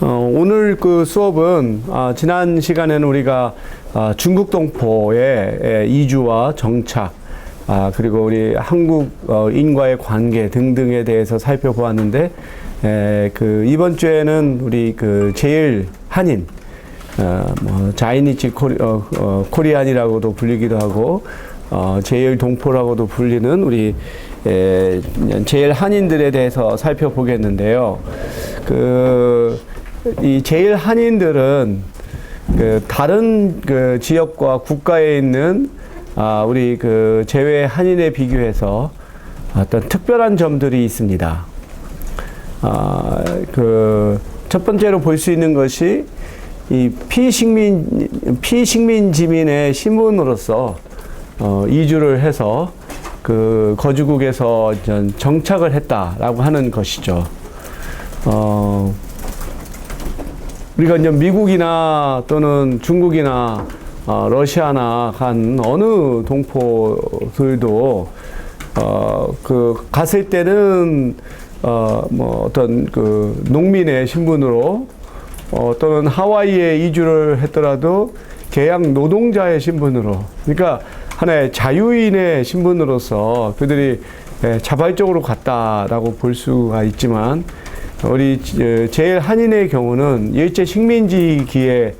오늘 그 수업은 지난 시간에는 우리가 중국 동포의 이주와 정착, 그리고 우리 한국인과의 관계 등등에 대해서 살펴보았는데, 이번 주에는 우리 그 제일 한인, 자이니치 코리안이라고도 불리기도 하고, 제일 동포라고도 불리는 우리 제일 한인들에 대해서 살펴보겠는데요. 이 제일 한인들은 다른 지역과 국가에 있는 우리 제외 한인에 비교해서 어떤 특별한 점들이 있습니다. 첫 번째로 볼 수 있는 것이 이 피식민 지민의 신분으로서 이주를 해서 거주국에서 정착을 했다라고 하는 것이죠. 우리가 이제 미국이나 또는 중국이나 러시아나 간 어느 동포들도 갔을 때는 어떤 농민의 신분으로 또는 하와이에 이주를 했더라도 계약 노동자의 신분으로, 그러니까 하나의 자유인의 신분으로서 그들이 자발적으로 갔다라고 볼 수가 있지만, 우리 제일 한인의 경우는 일제 식민지기에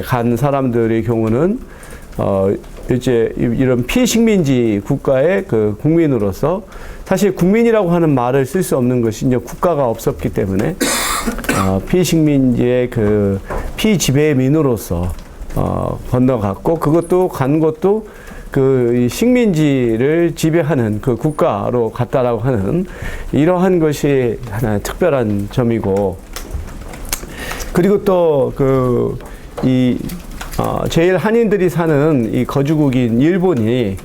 간 사람들의 경우는 일제 이런 피식민지 국가의 국민으로서, 사실 국민이라고 하는 말을 쓸 수 없는 것이 이제 국가가 없었기 때문에 피식민지의 피지배민으로서 건너갔고, 그것도 간 것도 이 식민지를 지배하는 국가로 갔다라고 하는 이러한 것이 하나 특별한 점이고, 그리고 또 제일 한인들이 사는 이 거주국인 일본이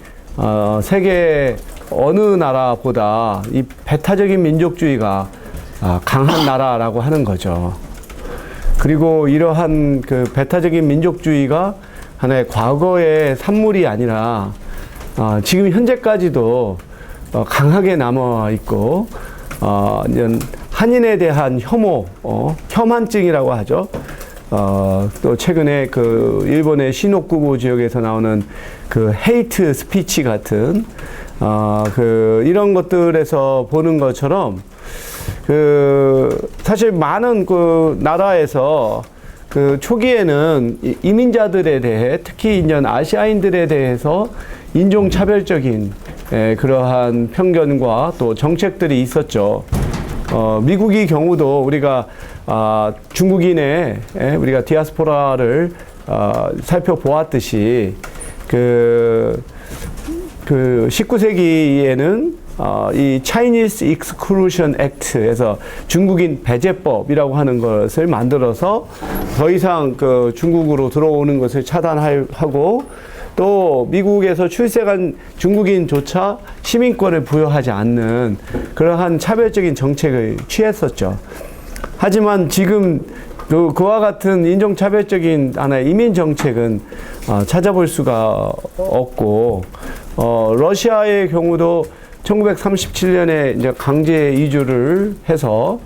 세계 어느 나라보다 이 배타적인 민족주의가 강한 나라라고 하는 거죠. 그리고 이러한 배타적인 민족주의가 하나의 과거의 산물이 아니라 지금 현재까지도 강하게 남아 있고, 한인에 대한 혐오, 혐한증이라고 하죠. 또 최근에 일본의 시노쿠보 지역에서 나오는 헤이트 스피치 같은 이런 것들에서 보는 것처럼 사실 많은 나라에서 초기에는 이민자들에 대해, 특히 이제 아시아인들에 대해서 인종차별적인 그러한 편견과 또 정책들이 있었죠. 미국의 경우도 우리가 중국인의 우리가 디아스포라를 살펴보았듯이 19세기에는 이 Chinese Exclusion Act에서 중국인 배제법이라고 하는 것을 만들어서 더 이상 중국으로 들어오는 것을 차단하고, 또 미국에서 출생한 중국인조차 시민권을 부여하지 않는 그러한 차별적인 정책을 취했었죠. 하지만 지금 그와 같은 인종차별적인 하나의 이민 정책은 찾아볼 수가 없고, 러시아의 경우도 1937년에 이제 강제 이주를 해서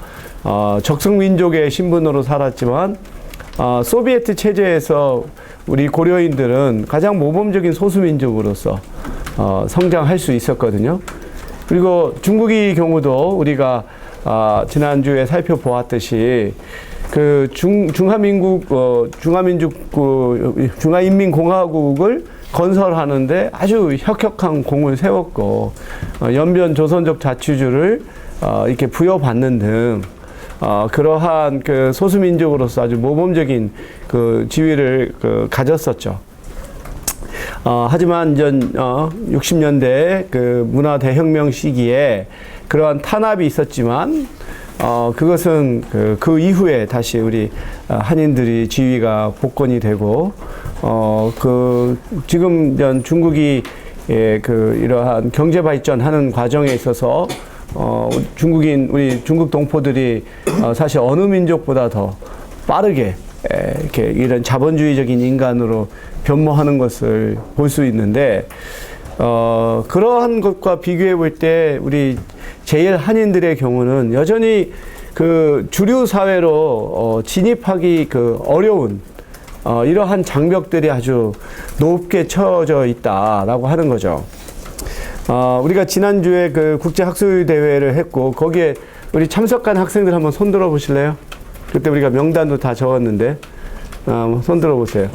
적성민족의 신분으로 살았지만, 소비에트 체제에서 우리 고려인들은 가장 모범적인 소수민족으로서 성장할 수 있었거든요. 그리고 중국의 경우도 우리가 지난주에 살펴보았듯이 중화인민공화국을 건설하는데 아주 혁혁한 공을 세웠고, 연변 조선족 자치주를 이렇게 부여받는 등 그러한 소수민족으로서 아주 모범적인 지위를 가졌었죠. 하지만 60년대 문화 대혁명 시기에 그러한 탄압이 있었지만, 그것은 그 이후에 다시 우리 한인들이 지위가 복권이 되고, 지금 중국이 이러한 경제 발전하는 과정에 있어서 우리 중국 동포들이 사실 어느 민족보다 더 빠르게 이렇게 이런 자본주의적인 인간으로 변모하는 것을 볼 수 있는데, 그러한 것과 비교해 볼 때 우리 제일 한인들의 경우는 여전히 그 주류 사회로 진입하기 어려운 이러한 장벽들이 아주 높게 쳐져 있다라고 하는 거죠. 우리가 지난주에 그 국제학술 대회를 했고 거기에 우리 참석한 학생들 한번 손 들어 보실래요? 그때 우리가 명단도 다 적었는데 손 들어 보세요.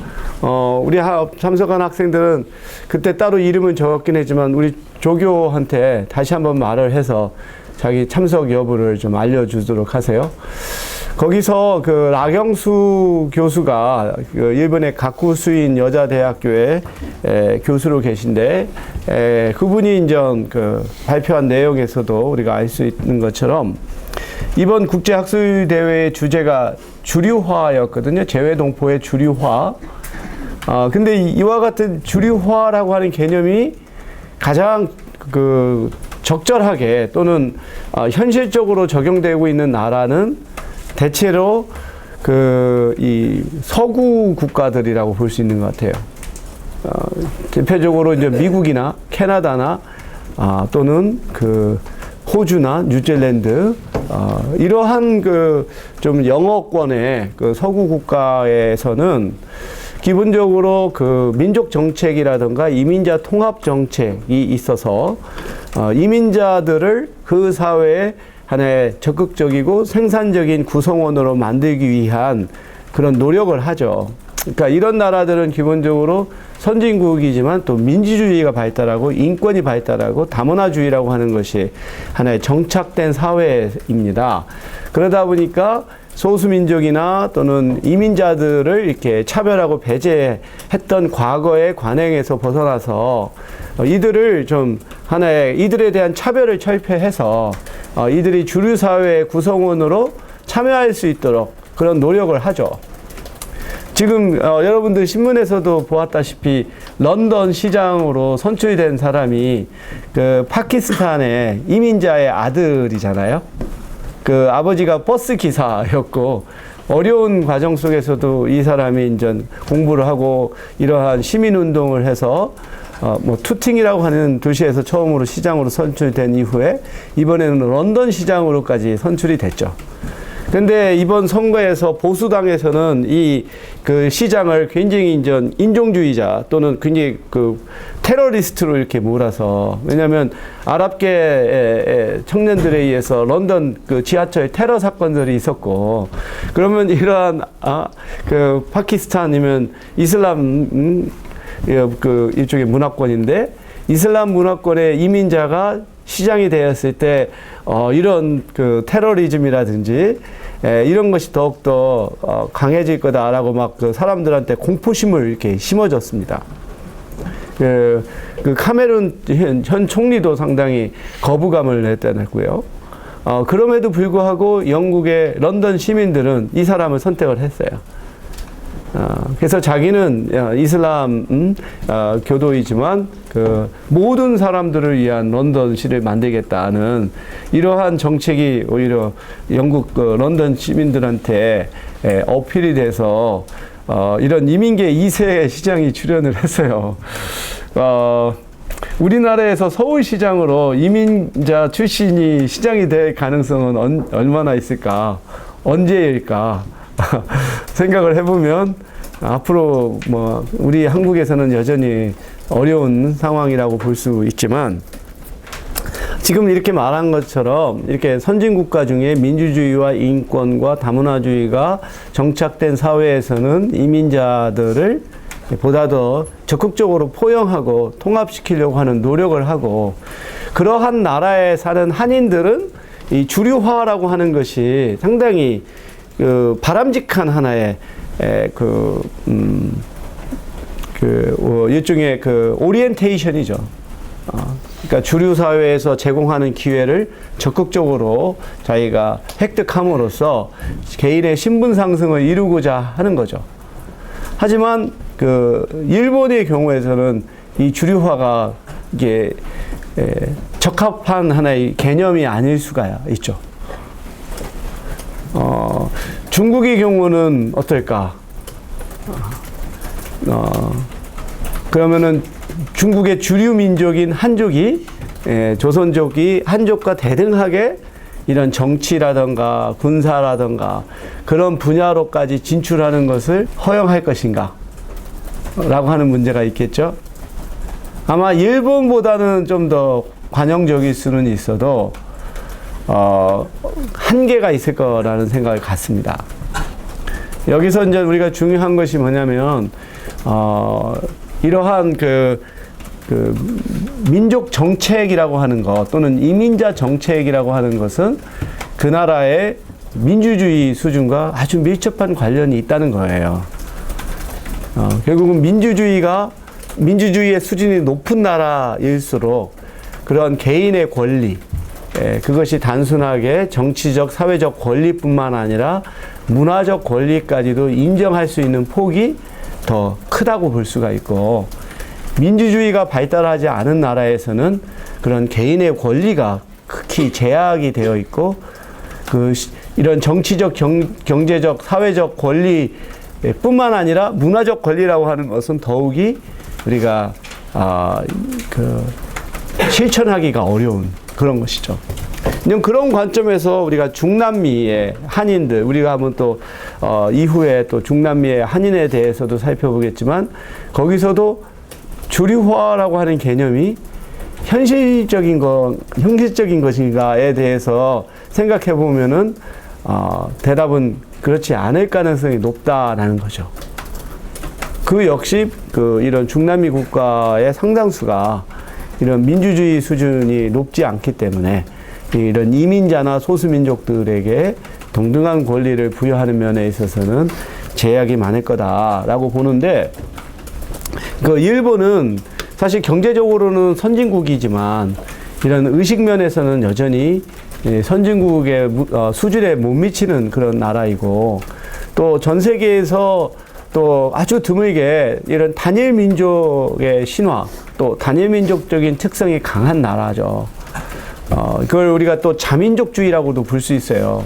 우리 참석한 학생들은 그때 따로 이름은 적었긴 했지만 우리 조교한테 다시 한번 말을 해서 자기 참석 여부를 좀 알려주도록 하세요. 거기서 그 라경수 교수가 그 일본의 가쿠수인 여자대학교의 교수로 계신데 그분이 이제 그 발표한 내용에서도 우리가 알 수 있는 것처럼 이번 국제학술대회의 주제가 주류화였거든요. 재외동포의 주류화. 근데 이와 같은 주류화라고 하는 개념이 가장 그 적절하게 또는 현실적으로 적용되고 있는 나라는 대체로 이 서구 국가들이라고 볼 수 있는 것 같아요. 대표적으로 이제 미국이나 캐나다나 또는 그 호주나 뉴질랜드 이러한 그 좀 영어권의 그 서구 국가에서는 기본적으로 그 민족 정책이라든가 이민자 통합 정책이 있어서 이민자들을 그 사회의 하나의 적극적이고 생산적인 구성원으로 만들기 위한 그런 노력을 하죠. 그러니까 이런 나라들은 기본적으로 선진국이지만 또 민주주의가 발달하고 인권이 발달하고 다문화주의라고 하는 것이 하나의 정착된 사회입니다. 그러다 보니까 소수민족이나 또는 이민자들을 이렇게 차별하고 배제했던 과거의 관행에서 벗어나서 이들을 좀 하나의 이들에 대한 차별을 철폐해서 이들이 주류사회의 구성원으로 참여할 수 있도록 그런 노력을 하죠. 지금 여러분들 신문에서도 보았다시피 런던 시장으로 선출된 사람이 그 파키스탄의 이민자의 아들이잖아요. 그 아버지가 버스 기사였고 어려운 과정 속에서도 이 사람이 이제 공부를 하고 이러한 시민 운동을 해서 투팅이라고 하는 도시에서 처음으로 시장으로 선출된 이후에 이번에는 런던 시장으로까지 선출이 됐죠. 근데 이번 선거에서 보수당에서는 그 시장을 굉장히 이제 인종주의자 또는 굉장히 그 테러리스트로 이렇게 몰아서, 왜냐하면 아랍계 청년들에 의해서 런던 그 지하철 테러 사건들이 있었고, 그러면 이러한 그 파키스탄이면 이슬람 그 일종의 문화권인데 이슬람 문화권의 이민자가 시장이 되었을 때 이런 그 테러리즘이라든지 이런 것이 더욱더 강해질 거다라고 막 그 사람들한테 공포심을 이렇게 심어줬습니다. 그 카메룬 현 총리도 상당히 거부감을 냈다고요. 그럼에도 불구하고 영국의 런던 시민들은 이 사람을 선택을 했어요. 그래서 자기는 이슬람 교도이지만 그 모든 사람들을 위한 런던시를 만들겠다는 이러한 정책이 오히려 영국 런던 시민들한테 어필이 돼서 이런 이민계 2세 시장이 출현을 했어요. 우리나라에서 서울시장으로 이민자 출신이 시장이 될 가능성은 얼마나 있을까? 언제일까? 생각을 해보면 앞으로 우리 한국에서는 여전히 어려운 상황이라고 볼 수 있지만, 지금 이렇게 말한 것처럼 이렇게 선진국가 중에 민주주의와 인권과 다문화주의가 정착된 사회에서는 이민자들을 보다 더 적극적으로 포용하고 통합시키려고 하는 노력을 하고, 그러한 나라에 사는 한인들은 이 주류화라고 하는 것이 상당히 바람직한 하나의 일종의 오리엔테이션이죠. 그러니까 주류 사회에서 제공하는 기회를 적극적으로 자기가 획득함으로써 개인의 신분 상승을 이루고자 하는 거죠. 하지만 일본의 경우에서는 이 주류화가 이게 적합한 하나의 개념이 아닐 수가 있죠. 중국의 경우는 어떨까? 그러면은 중국의 주류 민족인 한족이 조선족이 한족과 대등하게 이런 정치라든가 군사라든가 그런 분야로까지 진출하는 것을 허용할 것인가 라고 하는 문제가 있겠죠. 아마 일본보다는 좀 더 관용적일 수는 있어도 한계가 있을 거라는 생각을 갖습니다. 여기서 이제 우리가 중요한 것이 뭐냐면 이러한 그 민족 정책이라고 하는 것 또는 이민자 정책이라고 하는 것은 그 나라의 민주주의 수준과 아주 밀접한 관련이 있다는 거예요. 결국은 민주주의의 수준이 높은 나라일수록 그런 개인의 권리, 그것이 단순하게 정치적, 사회적 권리뿐만 아니라 문화적 권리까지도 인정할 수 있는 폭이 더 크다고 볼 수가 있고, 민주주의가 발달하지 않은 나라에서는 그런 개인의 권리가 극히 제약이 되어 있고, 이런 정치적, 경제적, 사회적 권리 뿐만 아니라 문화적 권리라고 하는 것은 더욱이 우리가 실천하기가 어려운 그런 것이죠. 그런 관점에서 우리가 중남미의 한인들, 우리가 한번 또 이후에 또 중남미의 한인에 대해서도 살펴보겠지만, 거기서도 주류화라고 하는 개념이 현실적인 것인가에 대해서 생각해 보면은 대답은 그렇지 않을 가능성이 높다라는 거죠. 그 역시 이런 중남미 국가의 상당수가 이런 민주주의 수준이 높지 않기 때문에 이런 이민자나 소수민족들에게 동등한 권리를 부여하는 면에 있어서는 제약이 많을 거다라고 보는데, 일본은 사실 경제적으로는 선진국이지만 이런 의식 면에서는 여전히 선진국의 수준에 못 미치는 그런 나라이고, 또 전 세계에서 또 아주 드물게 이런 단일 민족의 신화, 또 단일 민족적인 특성이 강한 나라죠. 그걸 우리가 또 자민족주의라고도 볼 수 있어요.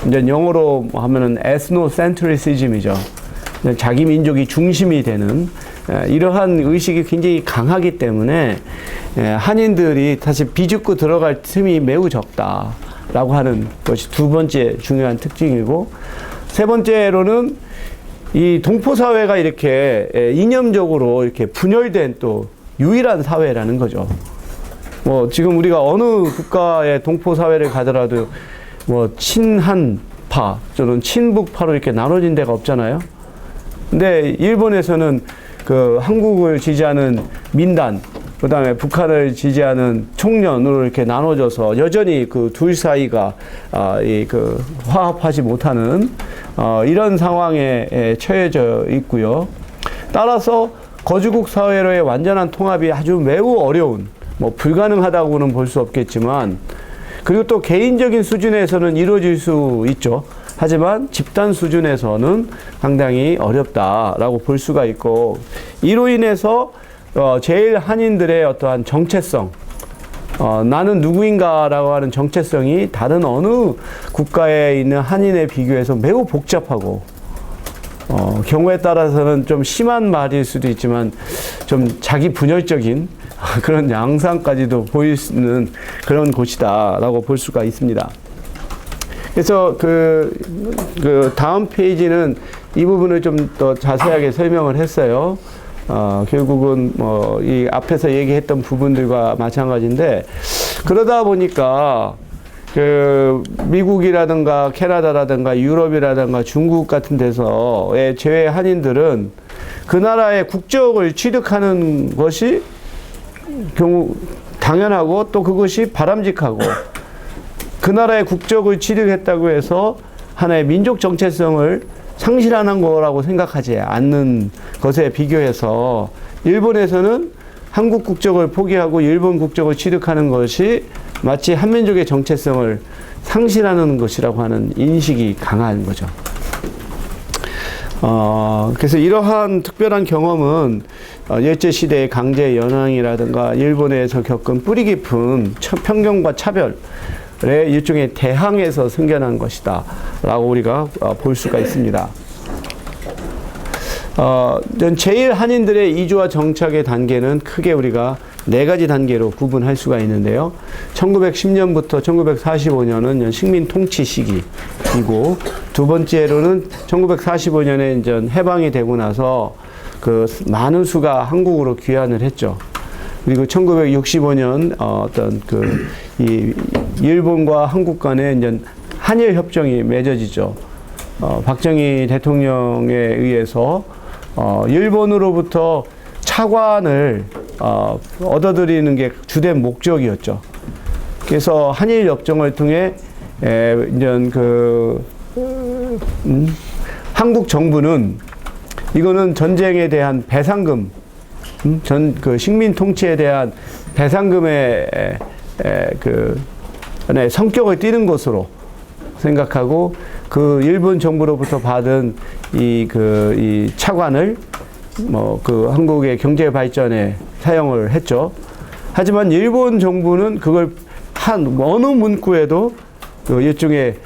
이제 영어로 하면은 에스노센트리시즘이죠. 자기 민족이 중심이 되는 이러한 의식이 굉장히 강하기 때문에 한인들이 사실 비집고 들어갈 틈이 매우 적다라고 하는 것이 두 번째 중요한 특징이고, 세 번째로는 이 동포 사회가 이렇게 이념적으로 이렇게 분열된 또 유일한 사회라는 거죠. 지금 우리가 어느 국가의 동포 사회를 가더라도 친한파 또는 친북파로 이렇게 나눠진 데가 없잖아요. 근데 일본에서는 한국을 지지하는 민단, 그 다음에 북한을 지지하는 총련으로 이렇게 나눠져서 여전히 둘 사이가 화합하지 못하는 이런 상황에 처해져 있고요. 따라서 거주국 사회로의 완전한 통합이 아주 매우 어려운, 불가능하다고는 볼 수 없겠지만, 그리고 또 개인적인 수준에서는 이루어질 수 있죠. 하지만 집단 수준에서는 상당히 어렵다라고 볼 수가 있고, 이로 인해서 제일 한인들의 어떠한 정체성, 나는 누구인가라고 하는 정체성이 다른 어느 국가에 있는 한인에 비교해서 매우 복잡하고, 경우에 따라서는 좀 심한 말일 수도 있지만 좀 자기 분열적인 그런 양상까지도 보이는 그런 곳이다라고 볼 수가 있습니다. 그래서 다음 페이지는 이 부분을 좀 더 자세하게 설명을 했어요. 결국은 이 앞에서 얘기했던 부분들과 마찬가지인데, 그러다 보니까 미국이라든가 캐나다라든가 유럽이라든가 중국 같은 데서의 제외 한인들은 그 나라의 국적을 취득하는 것이 당연하고, 또 그것이 바람직하고, 그 나라의 국적을 취득했다고 해서 하나의 민족 정체성을 상실하는 거라고 생각하지 않는 것에 비교해서, 일본에서는 한국 국적을 포기하고 일본 국적을 취득하는 것이 마치 한민족의 정체성을 상실하는 것이라고 하는 인식이 강한 거죠. 그래서 이러한 특별한 경험은 일제시대의 강제 연항이라든가 일본에서 겪은 뿌리 깊은 편견과 차별의 일종의 대항에서 생겨난 것이다 라고 우리가 볼 수가 있습니다. 제일 한인들의 이주와 정착의 단계는 크게 우리가 네 가지 단계로 구분할 수가 있는데요. 1910년부터 1945년은 식민 통치 시기이고, 두 번째로는 1945년에 이제 해방이 되고 나서 그 많은 수가 한국으로 귀환을 했죠. 그리고 1965년 어떤 이 일본과 한국 간에 이제 한일 협정이 맺어지죠. 박정희 대통령에 의해서 일본으로부터 차관을 얻어들이는 게 주된 목적이었죠. 그래서 한일 협정을 통해 이제 한국 정부는 이거는 전쟁에 대한 배상금, 식민 통치에 대한 배상금의 성격을 띠는 것으로 생각하고, 그 일본 정부로부터 받은 이 차관을 한국의 경제 발전에 사용을 했죠. 하지만 일본 정부는 그걸 어느 문구에도 일종의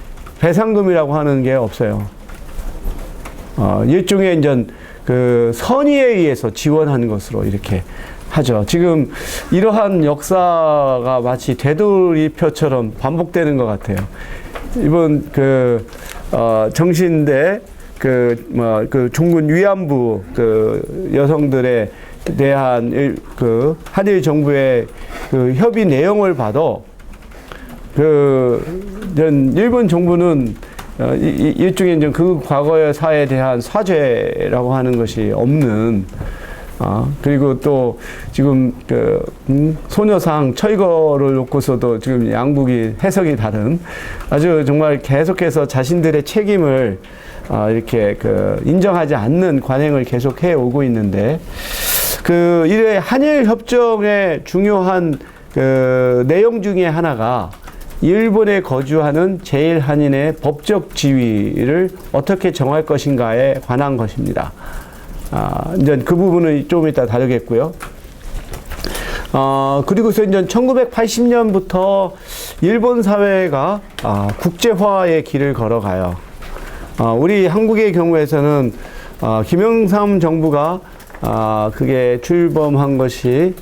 배상금이라고 하는 게 없어요. 일종의 이제 선의에 의해서 지원한 것으로 이렇게 하죠. 지금 이러한 역사가 마치 되돌이표처럼 반복되는 것 같아요. 이번 정신대 종군 위안부 여성들에 대한 한일 정부의 협의 내용을 봐도 일본 정부는 일종의 이제 그 과거의 사에 대한 사죄라고 하는 것이 없는, 그리고 또 지금 소녀상 철거를 놓고서도 지금 양국이 해석이 다른, 아주 정말 계속해서 자신들의 책임을 이렇게 인정하지 않는 관행을 계속해 오고 있는데, 이래 한일 협정의 중요한 내용 중에 하나가 일본에 거주하는 제일 한인의 법적 지위를 어떻게 정할 것인가에 관한 것입니다. 이제 그 부분은 좀 이따 다루겠고요. 그리고서 이제 1980년부터 일본 사회가 국제화의 길을 걸어가요. 우리 한국의 경우에서는 김영삼 정부가 그게 출범한 것이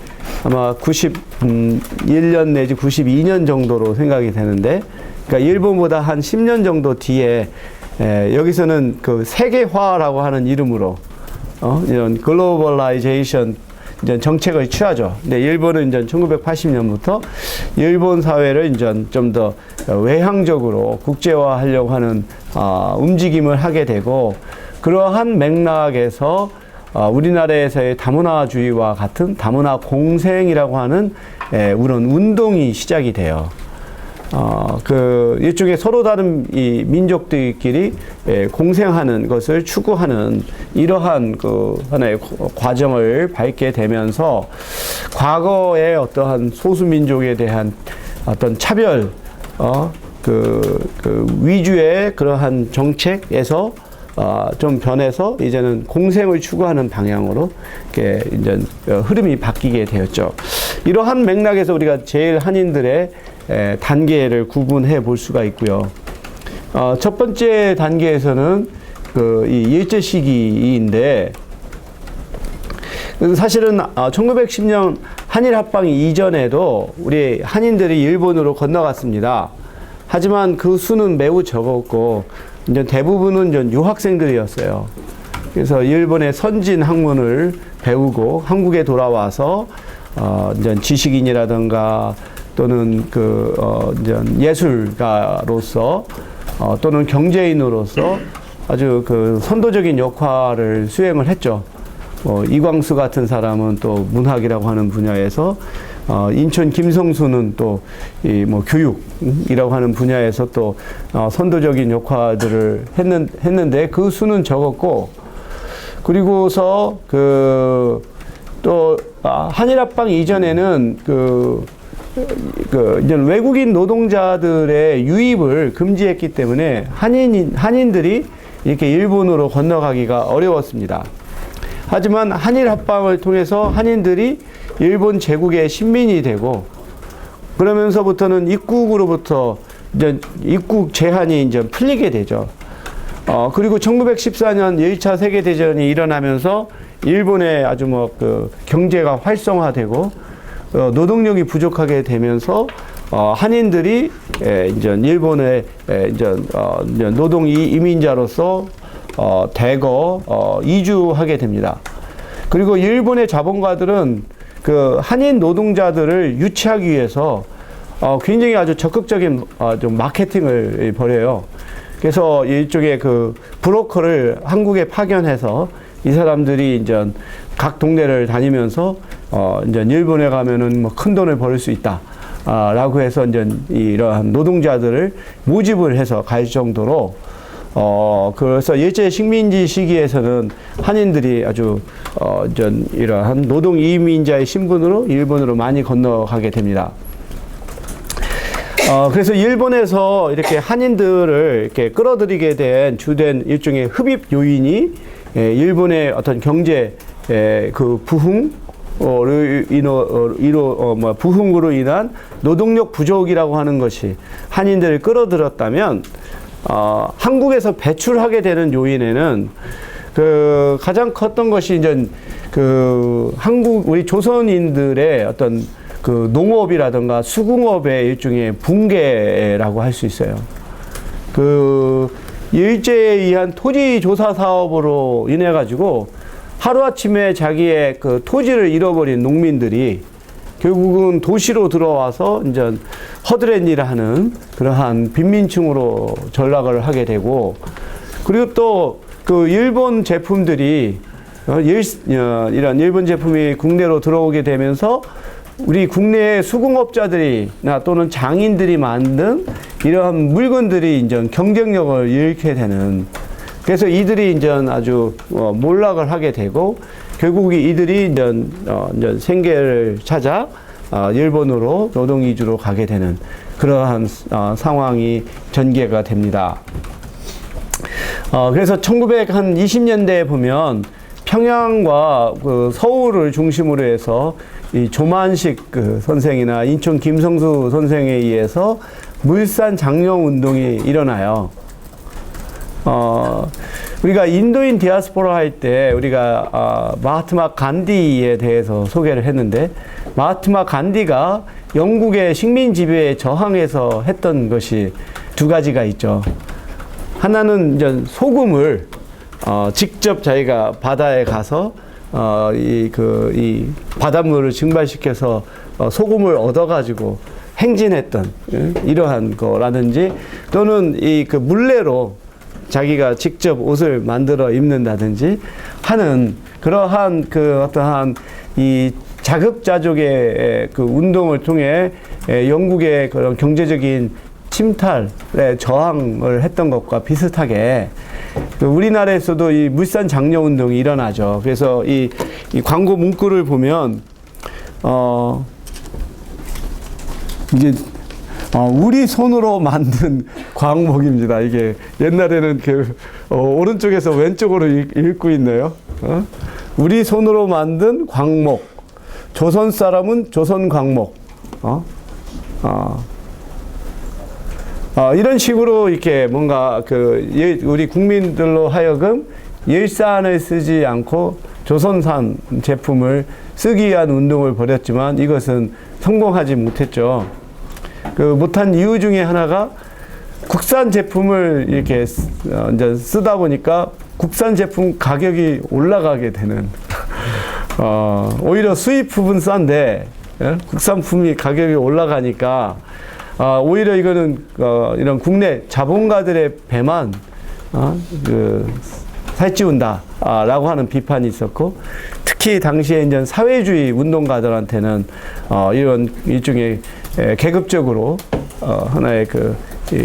아마 91년 내지 92년 정도로 생각이 되는데, 그러니까 일본보다 한 10년 정도 뒤에 여기서는 세계화라고 하는 이름으로 이런 글로벌라이제이션 이제 정책을 취하죠. 근데 일본은 이제 1980년부터 일본 사회를 이제 좀 더 외향적으로 국제화하려고 하는 움직임을 하게 되고, 그러한 맥락에서 우리나라에서의 다문화주의와 같은 다문화 공생이라고 하는 그런 운동이 시작이 돼요. 일종의 서로 다른 이 민족들끼리 공생하는 것을 추구하는 이러한 하나의 과정을 밟게 되면서, 과거의 어떠한 소수민족에 대한 어떤 차별, 위주의 그러한 정책에서 좀 변해서 이제는 공생을 추구하는 방향으로 이렇게 이제 흐름이 바뀌게 되었죠. 이러한 맥락에서 우리가 제일 한인들의 단계를 구분해 볼 수가 있고요. 첫 번째 단계에서는 이 일제 시기인데, 사실은 1910년 한일 합방이 이전에도 우리 한인들이 일본으로 건너갔습니다. 하지만 그 수는 매우 적었고, 이제 대부분은 이제 유학생들이었어요. 그래서 일본의 선진 학문을 배우고 한국에 돌아와서 이제 지식인이라든가 또는 이제 예술가로서 또는 경제인으로서 아주 선도적인 역할을 수행을 했죠. 이광수 같은 사람은 또 문학이라고 하는 분야에서, 인천 김성수는 또 교육이라고 하는 분야에서 또 선도적인 역할들을 했는데 그 수는 적었고, 그리고서 또 한일합방 이전에는 이제 외국인 노동자들의 유입을 금지했기 때문에 한인들이 이렇게 일본으로 건너가기가 어려웠습니다. 하지만 한일합방을 통해서 한인들이 일본 제국의 신민이 되고, 그러면서부터는 입국으로부터 이제 입국 제한이 이제 풀리게 되죠. 그리고 1914년 1차 세계대전이 일어나면서 일본의 아주 경제가 활성화되고, 노동력이 부족하게 되면서 한인들이 이제 일본에 이제 노동 이민자로서 대거 이주하게 됩니다. 그리고 일본의 자본가들은 그 한인 노동자들을 유치하기 위해서 굉장히 아주 적극적인 좀 마케팅을 벌여요. 그래서 일종의 그 브로커를 한국에 파견해서 이 사람들이 이제 각 동네를 다니면서 이제 일본에 가면은 뭐 큰 돈을 벌 수 있다. 라고 해서 이제 이러한 노동자들을 모집을 해서 갈 정도로 그래서 일제 식민지 시기에서는 한인들이 아주 이제 이러한 노동 이민자의 신분으로 일본으로 많이 건너가게 됩니다. 그래서 일본에서 이렇게 한인들을 이렇게 끌어들이게 된 주된 일종의 흡입 요인이 일본의 어떤 경제 그 부흥으로 인한 노동력 부족이라고 하는 것이 한인들을 끌어들였다면, 한국에서 배출하게 되는 요인에는 그 가장 컸던 것이 이제 그 우리 조선인들의 어떤 그 농업이라든가 수공업의 일종의 붕괴라고 할 수 있어요. 그 일제에 의한 토지 조사 사업으로 인해 가지고 하루아침에 자기의 그 토지를 잃어버린 농민들이 결국은 도시로 들어와서 이제 허드렛 일을 하는 그러한 빈민층으로 전락을 하게 되고, 그리고 또 그 일본 제품들이 이런 일본 제품이 국내로 들어오게 되면서 우리 국내의 수공업자들이나 또는 장인들이 만든 이러한 물건들이 이제 경쟁력을 잃게 되는, 그래서 이들이 이제 아주 몰락을 하게 되고, 결국 이들이 이제 생계를 찾아 일본으로 노동 이주로 가게 되는 그러한 상황이 전개가 됩니다. 그래서 1920년대에 보면 평양과 그 서울을 중심으로 해서 이 조만식 그 선생이나 인천 김성수 선생에 의해서 물산 장려 운동이 일어나요. 우리가 인도인 디아스포라 할 때 우리가 마하트마 간디에 대해서 소개를 했는데, 마하트마 간디가 영국의 식민 지배에 저항해서 했던 것이 두 가지가 있죠. 하나는 이제 소금을 직접 자기가 바다에 가서 이 바닷물을 증발시켜서 소금을 얻어가지고 행진했던 이러한 거라든지, 또는 이 그 물레로 자기가 직접 옷을 만들어 입는다든지 하는 그러한 그 어떠한 이 자급자족의 그 운동을 통해 영국의 그런 경제적인 침탈에 저항을 했던 것과 비슷하게 우리나라에서도 이 물산 장려 운동이 일어나죠. 그래서 이 광고 문구를 보면 이게 우리 손으로 만든 광목입니다. 이게 옛날에는 오른쪽에서 왼쪽으로 읽고 있네요. 우리 손으로 만든 광목. 조선 사람은 조선 광목. 이런 식으로 이렇게 뭔가 우리 국민들로 하여금 일산을 쓰지 않고 조선산 제품을 쓰기 위한 운동을 벌였지만 이것은 성공하지 못했죠. 못한 이유 중에 하나가 국산 제품을 이렇게 이제 쓰다 보니까 국산 제품 가격이 올라가게 되는, 오히려 수입품은 싼데 국산품이 가격이 올라가니까 오히려 이거는 이런 국내 자본가들의 배만 살찌운다라고 하는 비판이 있었고, 특히 당시에 이제 사회주의 운동가들한테는 이런 일종의 계급적으로 하나의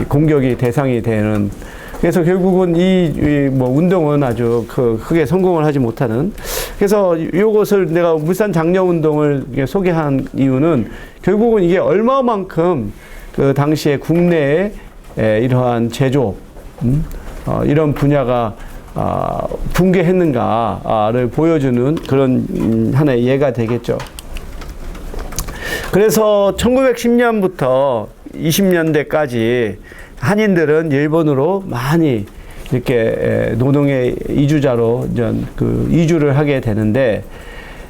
공격이 대상이 되는, 그래서 결국은 이 운동은 아주 크게 성공을 하지 못하는, 그래서 이것을 내가 물산 장려 운동을 소개한 이유는 결국은 이게 얼마만큼 그 당시에 국내에 이러한 제조업 이런 분야가 붕괴했는가를 보여주는 그런 하나의 예가 되겠죠. 그래서 1910년부터 20년대까지 한인들은 일본으로 많이 이렇게 노동의 이주자로 이주를 하게 되는데,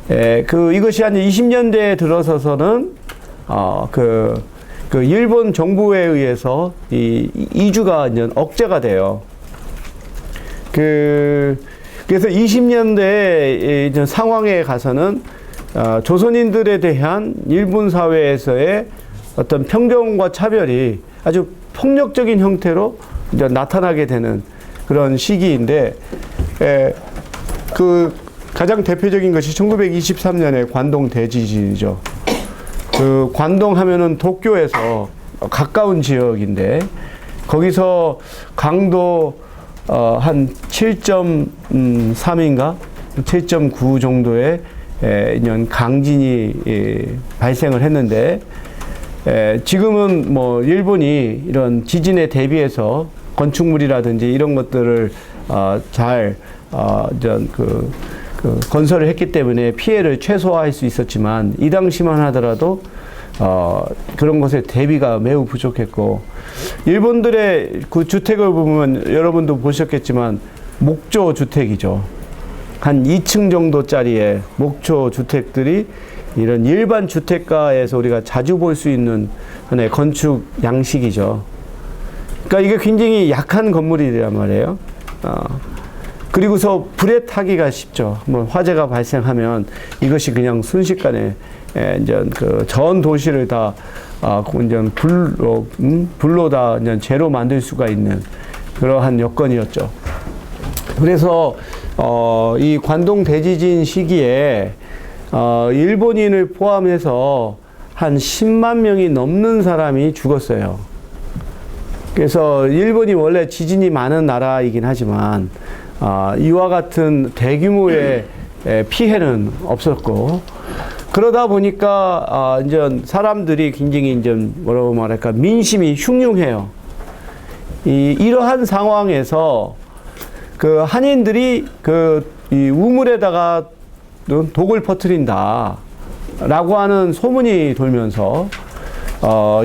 이것이 한 20년대에 들어서서는 그 일본 정부에 의해서 이주가 이제 억제가 돼요. 그래서 20년대 이제 상황에 가서는 조선인들에 대한 일본 사회에서의 어떤 편견과 차별이 아주 폭력적인 형태로 이제 나타나게 되는 그런 시기인데, 그 가장 대표적인 것이 1923년에 관동 대지진이죠. 그 관동 하면은 도쿄에서 가까운 지역인데, 거기서 강도 한 7.3인가 7.9 정도의 강진이 발생을 했는데, 지금은 뭐 일본이 이런 지진에 대비해서 건축물이라든지 이런 것들을 잘 건설을 했기 때문에 피해를 최소화할 수 있었지만, 이 당시만 하더라도 그런 것에 대비가 매우 부족했고, 일본들의 그 주택을 보면 여러분도 보셨겠지만 목조 주택이죠. 한 2층 정도짜리의 목조 주택들이 이런 일반 주택가에서 우리가 자주 볼 수 있는 하나의 건축 양식이죠. 그러니까 이게 굉장히 약한 건물이란 말이에요. 그리고서 불에 타기가 쉽죠. 뭐 화재가 발생하면 이것이 그냥 순식간에 이제 그 전 도시를 다 이제 불로 다 이제 재로 만들 수가 있는 그러한 여건이었죠. 그래서 이 관동 대지진 시기에 일본인을 포함해서 한 10만 명이 넘는 사람이 죽었어요. 그래서 일본이 원래 지진이 많은 나라이긴 하지만 이와 같은 대규모의 피해는 없었고, 그러다 보니까 이제 사람들이 굉장히 이제 뭐라고 말할까, 민심이 흉흉해요. 이러한 상황에서 그 한인들이 이 우물에다가 독을 퍼뜨린다라고 하는 소문이 돌면서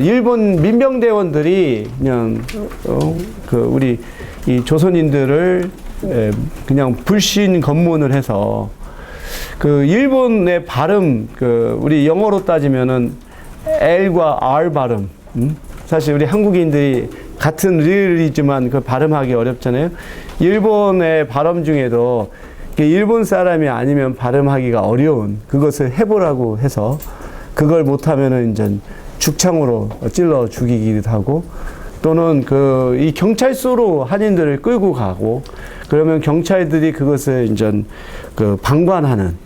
일본 민병대원들이 그냥 우리 이 조선인들을 그냥 불신 검문을 해서, 그 일본의 발음, 우리 영어로 따지면은 L과 R 발음, 사실 우리 한국인들이 같은 리을이지만 그 발음하기 어렵잖아요. 일본의 발음 중에도 일본 사람이 아니면 발음하기가 어려운 그것을 해보라고 해서, 그걸 못하면은 이제 죽창으로 찔러 죽이기도 하고, 또는 이 경찰서로 한인들을 끌고 가고, 그러면 경찰들이 그것을 이제 방관하는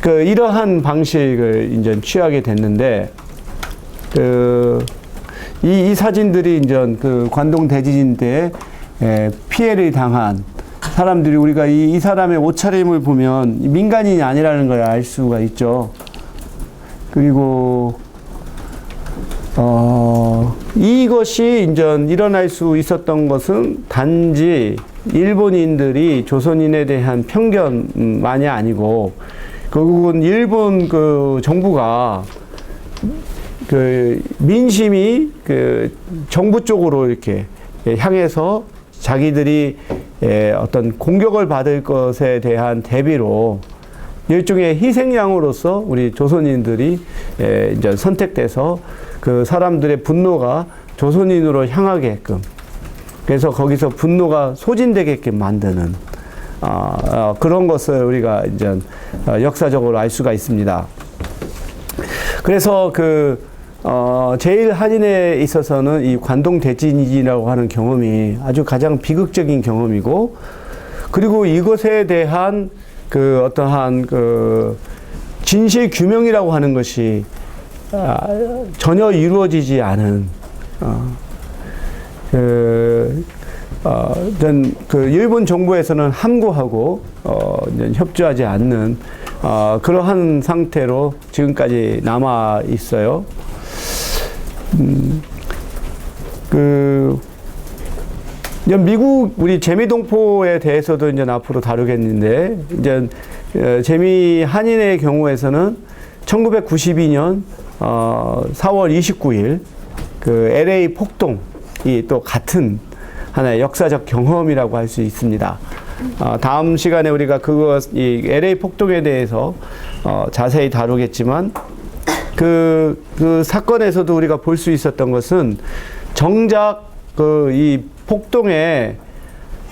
이러한 방식을 이제 취하게 됐는데, 이 사진들이 이제 관동 대지진 때 피해를 당한 사람들이, 우리가 이 사람의 옷차림을 보면 민간인이 아니라는 걸 알 수가 있죠. 그리고 이것이 이제 일어날 수 있었던 것은 단지 일본인들이 조선인에 대한 편견만이 아니고, 결국은 일본 정부가 민심이 정부 쪽으로 이렇게 향해서 자기들이 어떤 공격을 받을 것에 대한 대비로 일종의 희생양으로서 우리 조선인들이 이제 선택돼서 그 사람들의 분노가 조선인으로 향하게끔, 그래서 거기서 분노가 소진되게끔 만드는 그런 것을 우리가 이제 역사적으로 알 수가 있습니다. 그래서 제일 한인에 있어서는 이 관동 대지진이라고 하는 경험이 아주 가장 비극적인 경험이고, 그리고 이것에 대한 어떠한 진실 규명이라고 하는 것이 전혀 이루어지지 않은, 일본 정부에서는 함구하고 협조하지 않는 그러한 상태로 지금까지 남아 있어요. 미국 우리 재미동포에 대해서도 이제 앞으로 다루겠는데, 이제 재미 한인의 경우에서는 1992년 4월 29일 LA 폭동이 또 같은 하나의 역사적 경험이라고 할 수 있습니다. 다음 시간에 우리가 이 LA 폭동에 대해서 자세히 다루겠지만 그 사건에서도 우리가 볼 수 있었던 것은 정작 이 폭동의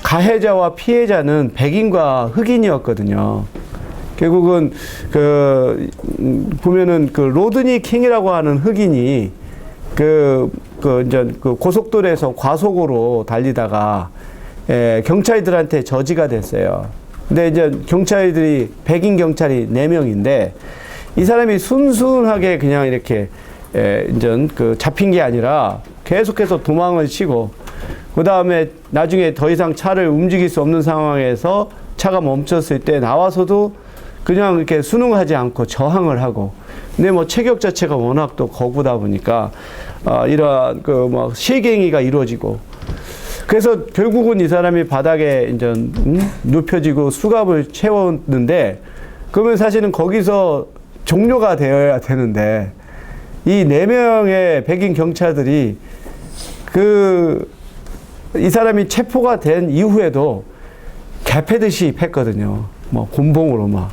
가해자와 피해자는 백인과 흑인이었거든요. 결국은 보면은 로드니 킹이라고 하는 흑인이 이제 고속도로에서 과속으로 달리다가 경찰들한테 저지가 됐어요. 근데 이제 경찰들이 백인 경찰이 4명인데 이 사람이 순순하게 그냥 이렇게 이제 잡힌 게 아니라 계속해서 도망을 치고 그 다음에 나중에 더 이상 차를 움직일 수 없는 상황에서 차가 멈췄을 때 나와서도 그냥 이렇게 순응하지 않고 저항을 하고 근데 뭐 체격 자체가 워낙 또 거구다 보니까 이러한 막 실갱이가 이루어지고 그래서 결국은 이 사람이 바닥에 이제 눕혀지고 수갑을 채웠는데 그러면 사실은 거기서 종료가 되어야 되는데 이 4명의 백인 경찰들이 이 사람이 체포가 된 이후에도 개패듯이 했거든요. 뭐 곤봉으로 막.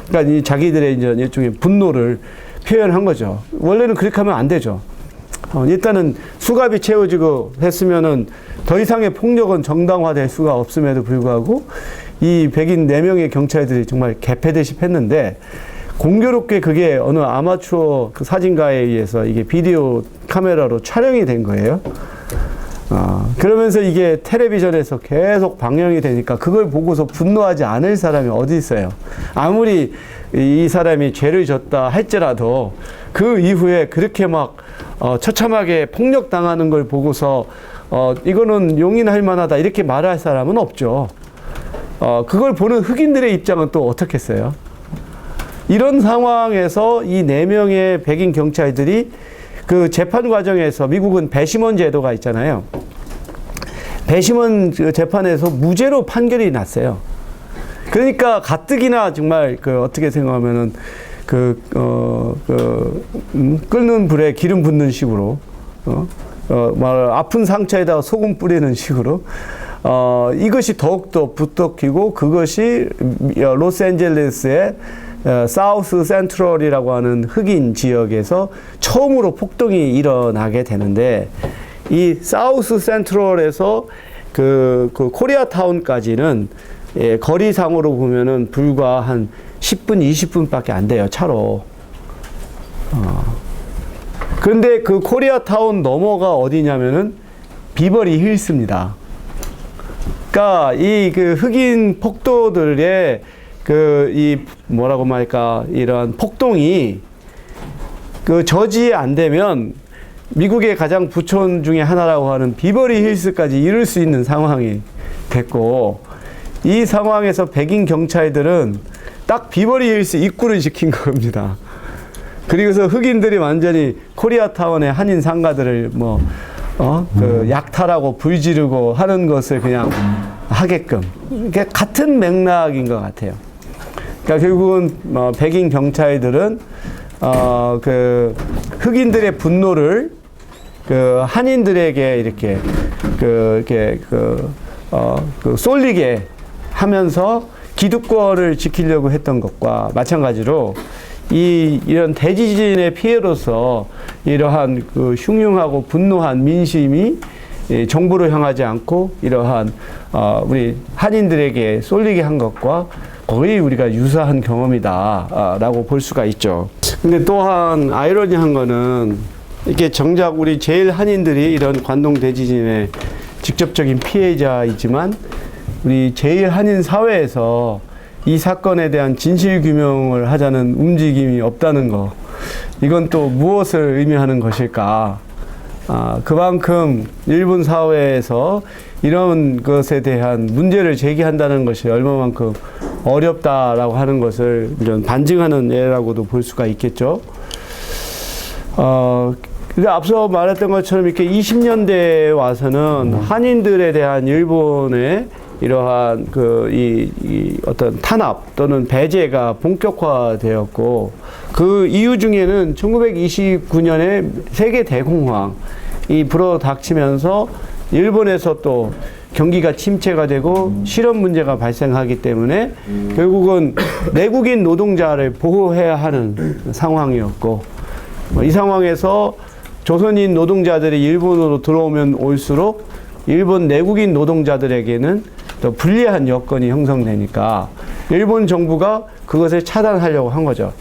그러니까 이 자기들의 이제 일종의 분노를 표현한 거죠. 원래는 그렇게 하면 안 되죠. 일단은 수갑이 채워지고 했으면은 더 이상의 폭력은 정당화될 수가 없음에도 불구하고 이 백인 4명의 경찰들이 정말 개패듯이 했는데 공교롭게 그게 어느 아마추어 사진가에 의해서 이게 비디오 카메라로 촬영이 된 거예요. 그러면서 이게 텔레비전에서 계속 방영이 되니까 그걸 보고서 분노하지 않을 사람이 어디 있어요. 아무리 이 사람이 죄를 졌다 할지라도 그 이후에 그렇게 막 처참하게 폭력당하는 걸 보고서 이거는 용인할 만하다 이렇게 말할 사람은 없죠. 그걸 보는 흑인들의 입장은 또 어떻겠어요? 이런 상황에서 이 4명의 백인 경찰들이 그 재판 과정에서 미국은 배심원 제도가 있잖아요. 배심원 재판에서 무죄로 판결이 났어요. 그러니까 가뜩이나 정말 어떻게 생각하면은 끓는 불에 기름 붓는 식으로 아픈 상처에다가 소금 뿌리는 식으로 이것이 더욱더 부탁히고 그것이 로스앤젤레스의 사우스 센트럴이라고 하는 흑인 지역에서 처음으로 폭동이 일어나게 되는데 이 사우스 센트럴에서 코리아타운까지는 거리상으로 보면은 불과 한 10분, 20분밖에 안 돼요, 차로. 그런데 그 코리아타운 너머가 어디냐면은 비버리 힐스입니다. 그러니까 이 흑인 폭도들의 뭐라고 말할까, 이런 폭동이 저지 안 되면 미국의 가장 부촌 중에 하나라고 하는 비버리 힐스까지 이룰 수 있는 상황이 됐고, 이 상황에서 백인 경찰들은 딱 비버리 힐스 입구를 지킨 겁니다. 그리고서 흑인들이 완전히 코리아타운의 한인 상가들을 약탈하고 불지르고 하는 것을 그냥 하게끔. 이게 같은 맥락인 것 같아요. 그러니까 결국은 백인 경찰들은 흑인들의 분노를 한인들에게 이렇게 쏠리게 하면서 기득권을 지키려고 했던 것과 마찬가지로 이런 대지진의 피해로서 이러한 흉흉하고 분노한 민심이 정부를 향하지 않고 이러한 우리 한인들에게 쏠리게 한 것과 거의 우리가 유사한 경험이다 라고 볼 수가 있죠. 근데 또한 아이러니한 거는 이게 정작 우리 제일 한인들이 이런 관동 대지진의 직접적인 피해자이지만 우리 제일 한인 사회에서 이 사건에 대한 진실 규명을 하자는 움직임이 없다는 거, 이건 또 무엇을 의미하는 것일까? 그만큼 일본 사회에서 이런 것에 대한 문제를 제기한다는 것이 얼마만큼 어렵다라고 하는 것을 반증하는 예라고도 볼 수가 있겠죠. 근데 앞서 말했던 것처럼 이렇게 20년대에 와서는 한인들에 대한 일본의 이러한 어떤 탄압 또는 배제가 본격화되었고, 그 이유 중에는 1929년에 세계 대공황이 불어닥치면서 일본에서 또 경기가 침체가 되고 실업 문제가 발생하기 때문에 결국은 내국인 노동자를 보호해야 하는 상황이었고, 이 상황에서 조선인 노동자들이 일본으로 들어오면 올수록 일본 내국인 노동자들에게는 더 불리한 여건이 형성되니까 일본 정부가 그것을 차단하려고 한 거죠.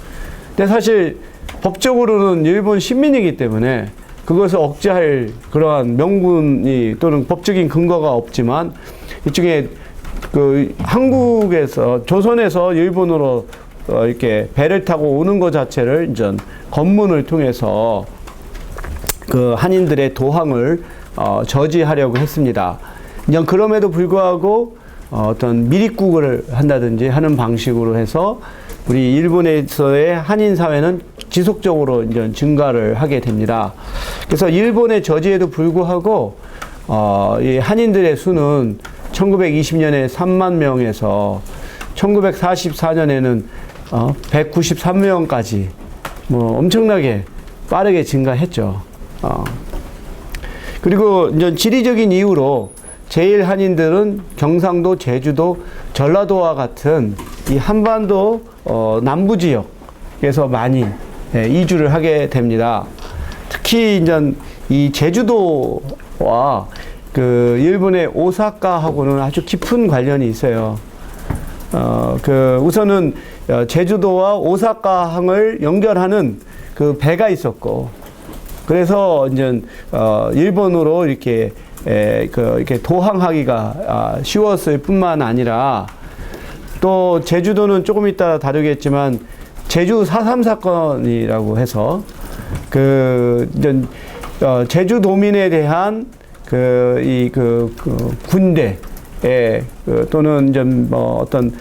근데 사실 법적으로는 일본 시민이기 때문에 그것을 억제할 그러한 명분이 또는 법적인 근거가 없지만, 이쪽에 그 한국에서 조선에서 일본으로 이렇게 배를 타고 오는 것 자체를 이제 검문을 통해서 그 한인들의 도항을 저지하려고 했습니다. 그냥 그럼에도 불구하고 어떤 밀입국을 한다든지 하는 방식으로 해서 우리 일본에서의 한인 사회는 지속적으로 이제 증가를 하게 됩니다. 그래서 일본의 저지에도 불구하고 이 한인들의 수는 1920년에 3만 명에서 1944년에는 193명까지 뭐 엄청나게 빠르게 증가했죠. 그리고 이제 지리적인 이유로 제일 한인들은 경상도, 제주도, 전라도와 같은 이 한반도 남부 지역에서 많이 이주를 하게 됩니다. 특히 이제 이 제주도와 그 일본의 오사카하고는 아주 깊은 관련이 있어요. 우선은 제주도와 오사카항을 연결하는 그 배가 있었고, 그래서 이제 일본으로 이렇게 도항하기가 쉬웠을 뿐만 아니라, 또 제주도는 조금 이따 다루겠지만 제주 4.3 사건이라고 해서 제주도민에 대한 군대 또는 이제 뭐 어떤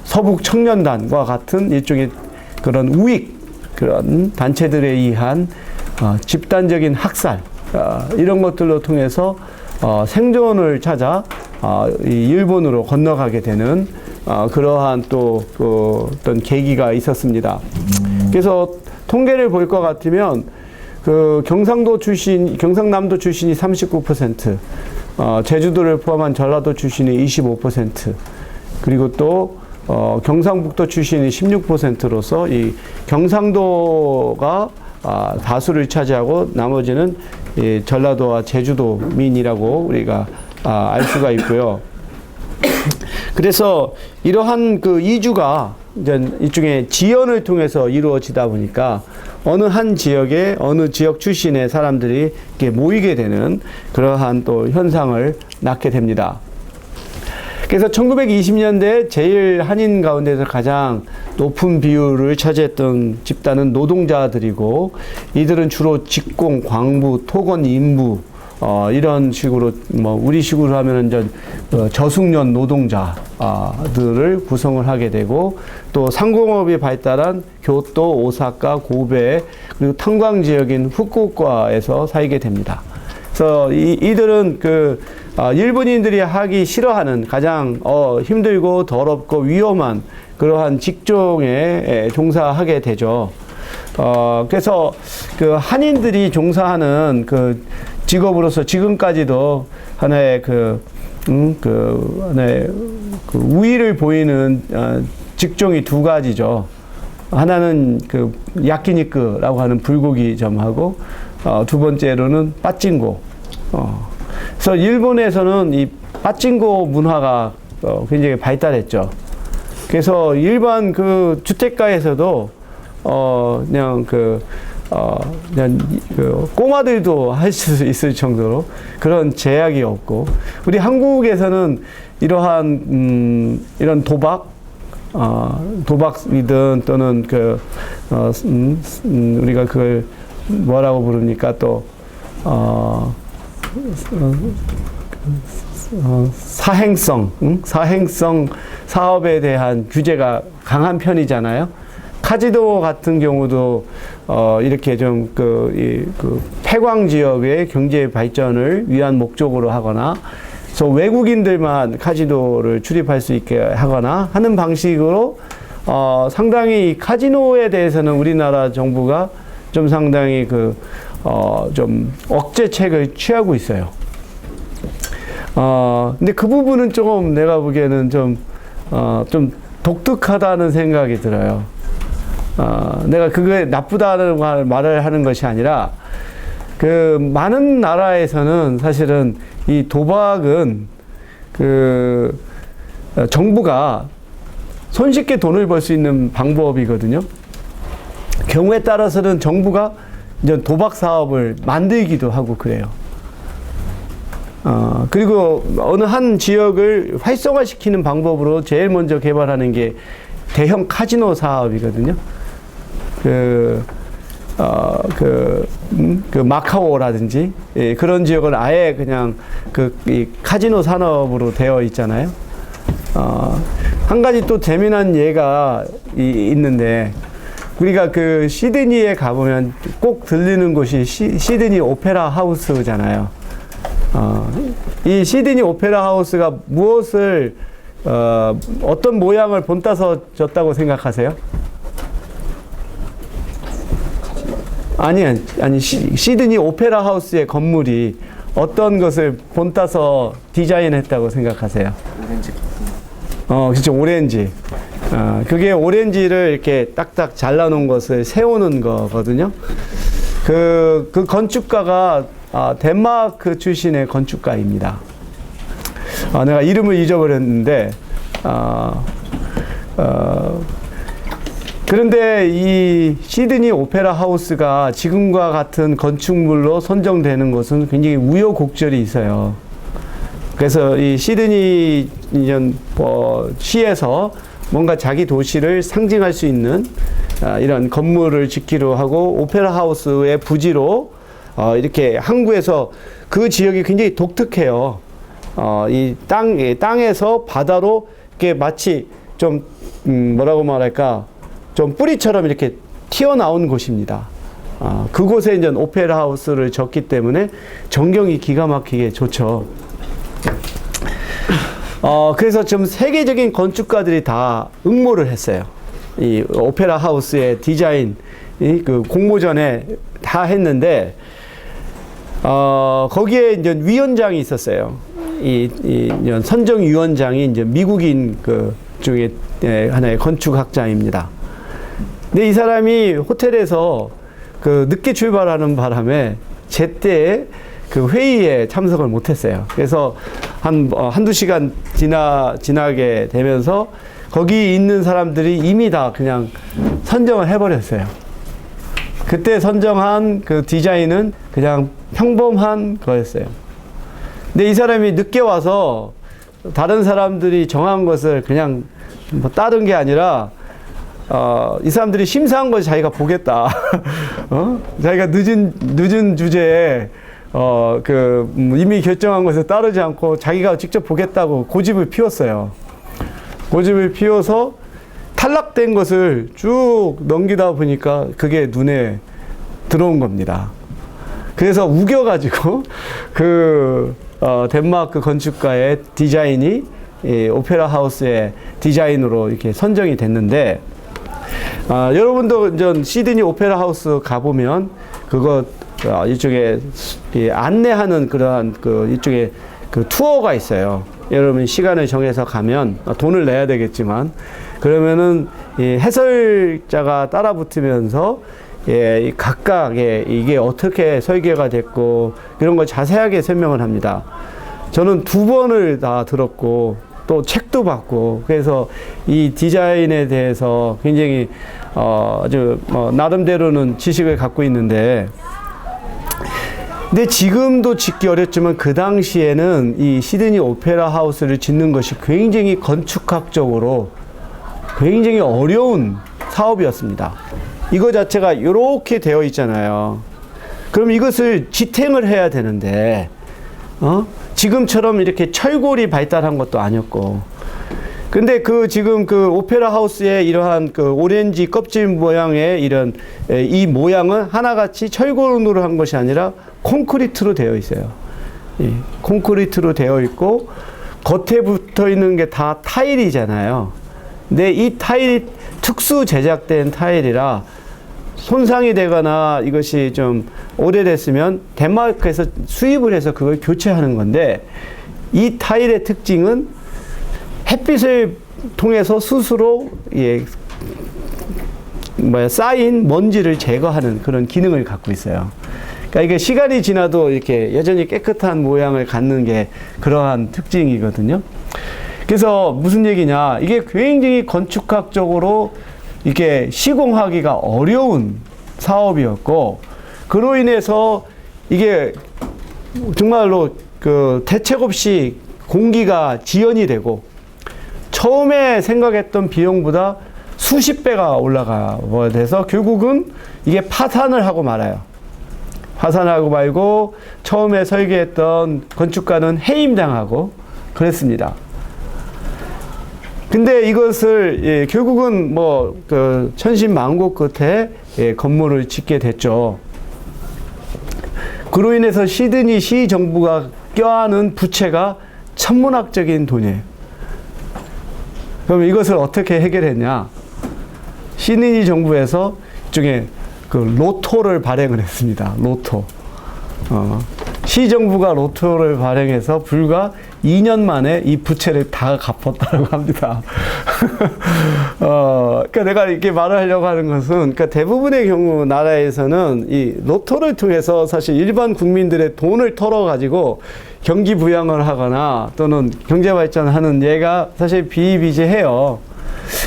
서북 청년단과 같은 일종의 그런 우익 그런 단체들에 의한 집단적인 학살 이런 것들로 통해서 생존을 찾아 이 일본으로 건너가게 되는 그러한 또 어떤 계기가 있었습니다. 그래서 통계를 볼 것 같으면 경상남도 출신이 39%, 제주도를 포함한 전라도 출신이 25%, 그리고 또 경상북도 출신이 16%로서 이 경상도가 다수를 차지하고 나머지는 이 전라도와 제주도민이라고 우리가 알 수가 있고요. 그래서 이러한 이주가 이제 일종의 지연을 통해서 이루어지다 보니까 어느 한 지역에 어느 지역 출신의 사람들이 이렇게 모이게 되는 그러한 또 현상을 낳게 됩니다. 그래서 1920년대 제일 한인 가운데서 가장 높은 비율을 차지했던 집단은 노동자들이고, 이들은 주로 직공, 광부, 토건, 인부 이런 식으로 우리 식으로 하면은 저숙련 노동자들을 구성을 하게 되고, 또 상공업이 발달한 교토, 오사카, 고베 그리고 탄광 지역인 후쿠오카에서 살게 됩니다. 그래서 이들은 일본인들이 하기 싫어하는 가장 힘들고 더럽고 위험한 그러한 직종에 종사하게 되죠. 그래서 한인들이 종사하는 직업으로서 지금까지도 하나의 하나의 우위를 보이는 직종이 두 가지죠. 하나는 야키니크라고 하는 불고기점하고, 두 번째로는 빠찡고. 그래서 일본에서는 이 빠찡고 문화가 굉장히 발달했죠. 그래서 일반 주택가에서도 그냥 꼬마들도 할 수 있을 정도로 그런 제약이 없고, 우리 한국에서는 이러한 이런 도박이든 또는 우리가 그걸 뭐라고 부릅니까? 또 사행성 사업에 대한 규제가 강한 편이잖아요. 카지노 같은 경우도 이렇게 좀 폐광 지역의 경제 발전을 위한 목적으로 하거나, 그래서 외국인들만 카지노를 출입할 수 있게 하거나 하는 방식으로 상당히 카지노에 대해서는 우리나라 정부가 좀 상당히 좀 억제책을 취하고 있어요. 근데 그 부분은 조금 내가 보기에는 좀 독특하다는 생각이 들어요. 내가 그게 나쁘다는 말을 하는 것이 아니라, 그, 많은 나라에서는 사실은 이 도박은 그, 정부가 손쉽게 돈을 벌 수 있는 방법이거든요. 경우에 따라서는 정부가 이제 도박 사업을 만들기도 하고 그래요. 그리고 어느 한 지역을 활성화시키는 방법으로 제일 먼저 개발하는 게 대형 카지노 사업이거든요. 그 마카오라든지, 예, 그런 지역은 아예 그냥 이 카지노 산업으로 되어 있잖아요. 한 가지 또 재미난 예가 있는데, 우리가 그 시드니에 가보면 꼭 들리는 곳이 시드니 오페라 하우스잖아요. 이 시드니 오페라 하우스가 무엇을, 어떤 모양을 본따서 졌다고 생각하세요? 아니, 시드니 오페라 하우스의 건물이 어떤 것을 본따서 디자인했다고 생각하세요? 오렌지. 그렇죠. 오렌지. 그게 오렌지를 이렇게 딱딱 잘라놓은 것을 세우는 거거든요. 그 건축가가 덴마크 출신의 건축가입니다. 내가 이름을 잊어버렸는데, 그런데 이 시드니 오페라 하우스가 지금과 같은 건축물로 선정되는 것은 굉장히 우여곡절이 있어요. 그래서 이 시드니 시에서 뭔가 자기 도시를 상징할 수 있는 이런 건물을 짓기로 하고, 오페라 하우스의 부지로 이렇게 항구에서, 그 지역이 굉장히 독특해요. 이 땅에서 바다로 이렇게 마치 좀 뭐라고 말할까, 좀 뿌리처럼 이렇게 튀어나온 곳입니다. 그곳에 이제 오페라 하우스를 졌기 때문에 전경이 기가 막히게 좋죠. 그래서 좀 세계적인 건축가들이 다 응모를 했어요. 이 오페라 하우스의 디자인, 그 공모전에 다 했는데, 거기에 이제 위원장이 있었어요. 이 선정위원장이 이제 미국인 그 중에 하나의 건축학자입니다. 근데 이 사람이 호텔에서 그 늦게 출발하는 바람에 제때 그 회의에 참석을 못했어요. 그래서 한두 시간 지나게 되면서 거기 있는 사람들이 이미 다 그냥 선정을 해버렸어요. 그때 선정한 그 디자인은 그냥 평범한 거였어요. 근데 이 사람이 늦게 와서 다른 사람들이 정한 것을 그냥 뭐 따른 게 아니라, 이 사람들이 심사한 걸 자기가 보겠다. 자기가 늦은 주제에, 이미 결정한 것을 따르지 않고 자기가 직접 보겠다고 고집을 피웠어요. 고집을 피워서 탈락된 것을 쭉 넘기다 보니까 그게 눈에 들어온 겁니다. 그래서 우겨가지고, 덴마크 건축가의 디자인이 오페라 하우스의 디자인으로 이렇게 선정이 됐는데, 여러분도 이제 시드니 오페라 하우스 가보면 그거 이쪽에 안내하는 그러한 이쪽에 그 투어가 있어요. 여러분 시간을 정해서 가면 돈을 내야 되겠지만, 그러면은 해설자가 따라 붙으면서 각각 이게 어떻게 설계가 됐고 이런 걸 자세하게 설명을 합니다. 저는 2번을 다 들었고 또 책도 봤고, 그래서 이 디자인에 대해서 굉장히 아주 나름대로는 지식을 갖고 있는데, 근데 지금도 짓기 어렵지만 그 당시에는 이 시드니 오페라 하우스를 짓는 것이 굉장히 건축학적으로 굉장히 어려운 사업이었습니다. 이거 자체가 이렇게 되어 있잖아요. 그럼 이것을 지탱을 해야 되는데, 지금처럼 이렇게 철골이 발달한 것도 아니었고, 근데 지금 오페라 하우스의 이러한 오렌지 껍질 모양의 이 모양은 하나같이 철골로 한 것이 아니라 콘크리트로 되어 있어요. 콘크리트로 되어 있고, 겉에 붙어 있는 게 다 타일이잖아요. 근데 이 타일이 특수 제작된 타일이라 손상이 되거나 이것이 좀 오래됐으면 덴마크에서 수입을 해서 그걸 교체하는 건데, 이 타일의 특징은 햇빛을 통해서 스스로 쌓인 먼지를 제거하는 그런 기능을 갖고 있어요. 그러니까 이게 시간이 지나도 이렇게 여전히 깨끗한 모양을 갖는 게 그러한 특징이거든요. 그래서 무슨 얘기냐, 이게 굉장히 건축학적으로 이게 시공하기가 어려운 사업이었고, 그로 인해서 이게 정말로 그 대책 없이 공기가 지연이 되고, 처음에 생각했던 비용보다 수십 배가 올라가야 돼서 결국은 이게 파산을 하고 말아요. 파산하고 말고 처음에 설계했던 건축가는 해임당하고 그랬습니다. 근데 이것을 결국은 그 천신만고 끝에 건물을 짓게 됐죠. 그로 인해서 시드니 시 정부가 껴안은 부채가 천문학적인 돈이에요. 그럼 이것을 어떻게 해결했냐? 시드니 정부에서 이쪽에 그 로또를 발행을 했습니다. 로또. 시정부가 로또를 발행해서 불과 2년 만에 이 부채를 다 갚았다고 합니다. 그러니까 내가 이렇게 말을 하려고 하는 것은, 그러니까 대부분의 경우 나라에서는 이 로또를 통해서 사실 일반 국민들의 돈을 털어가지고 경기 부양을 하거나 또는 경제 발전하는 예가 사실 비일비재해요.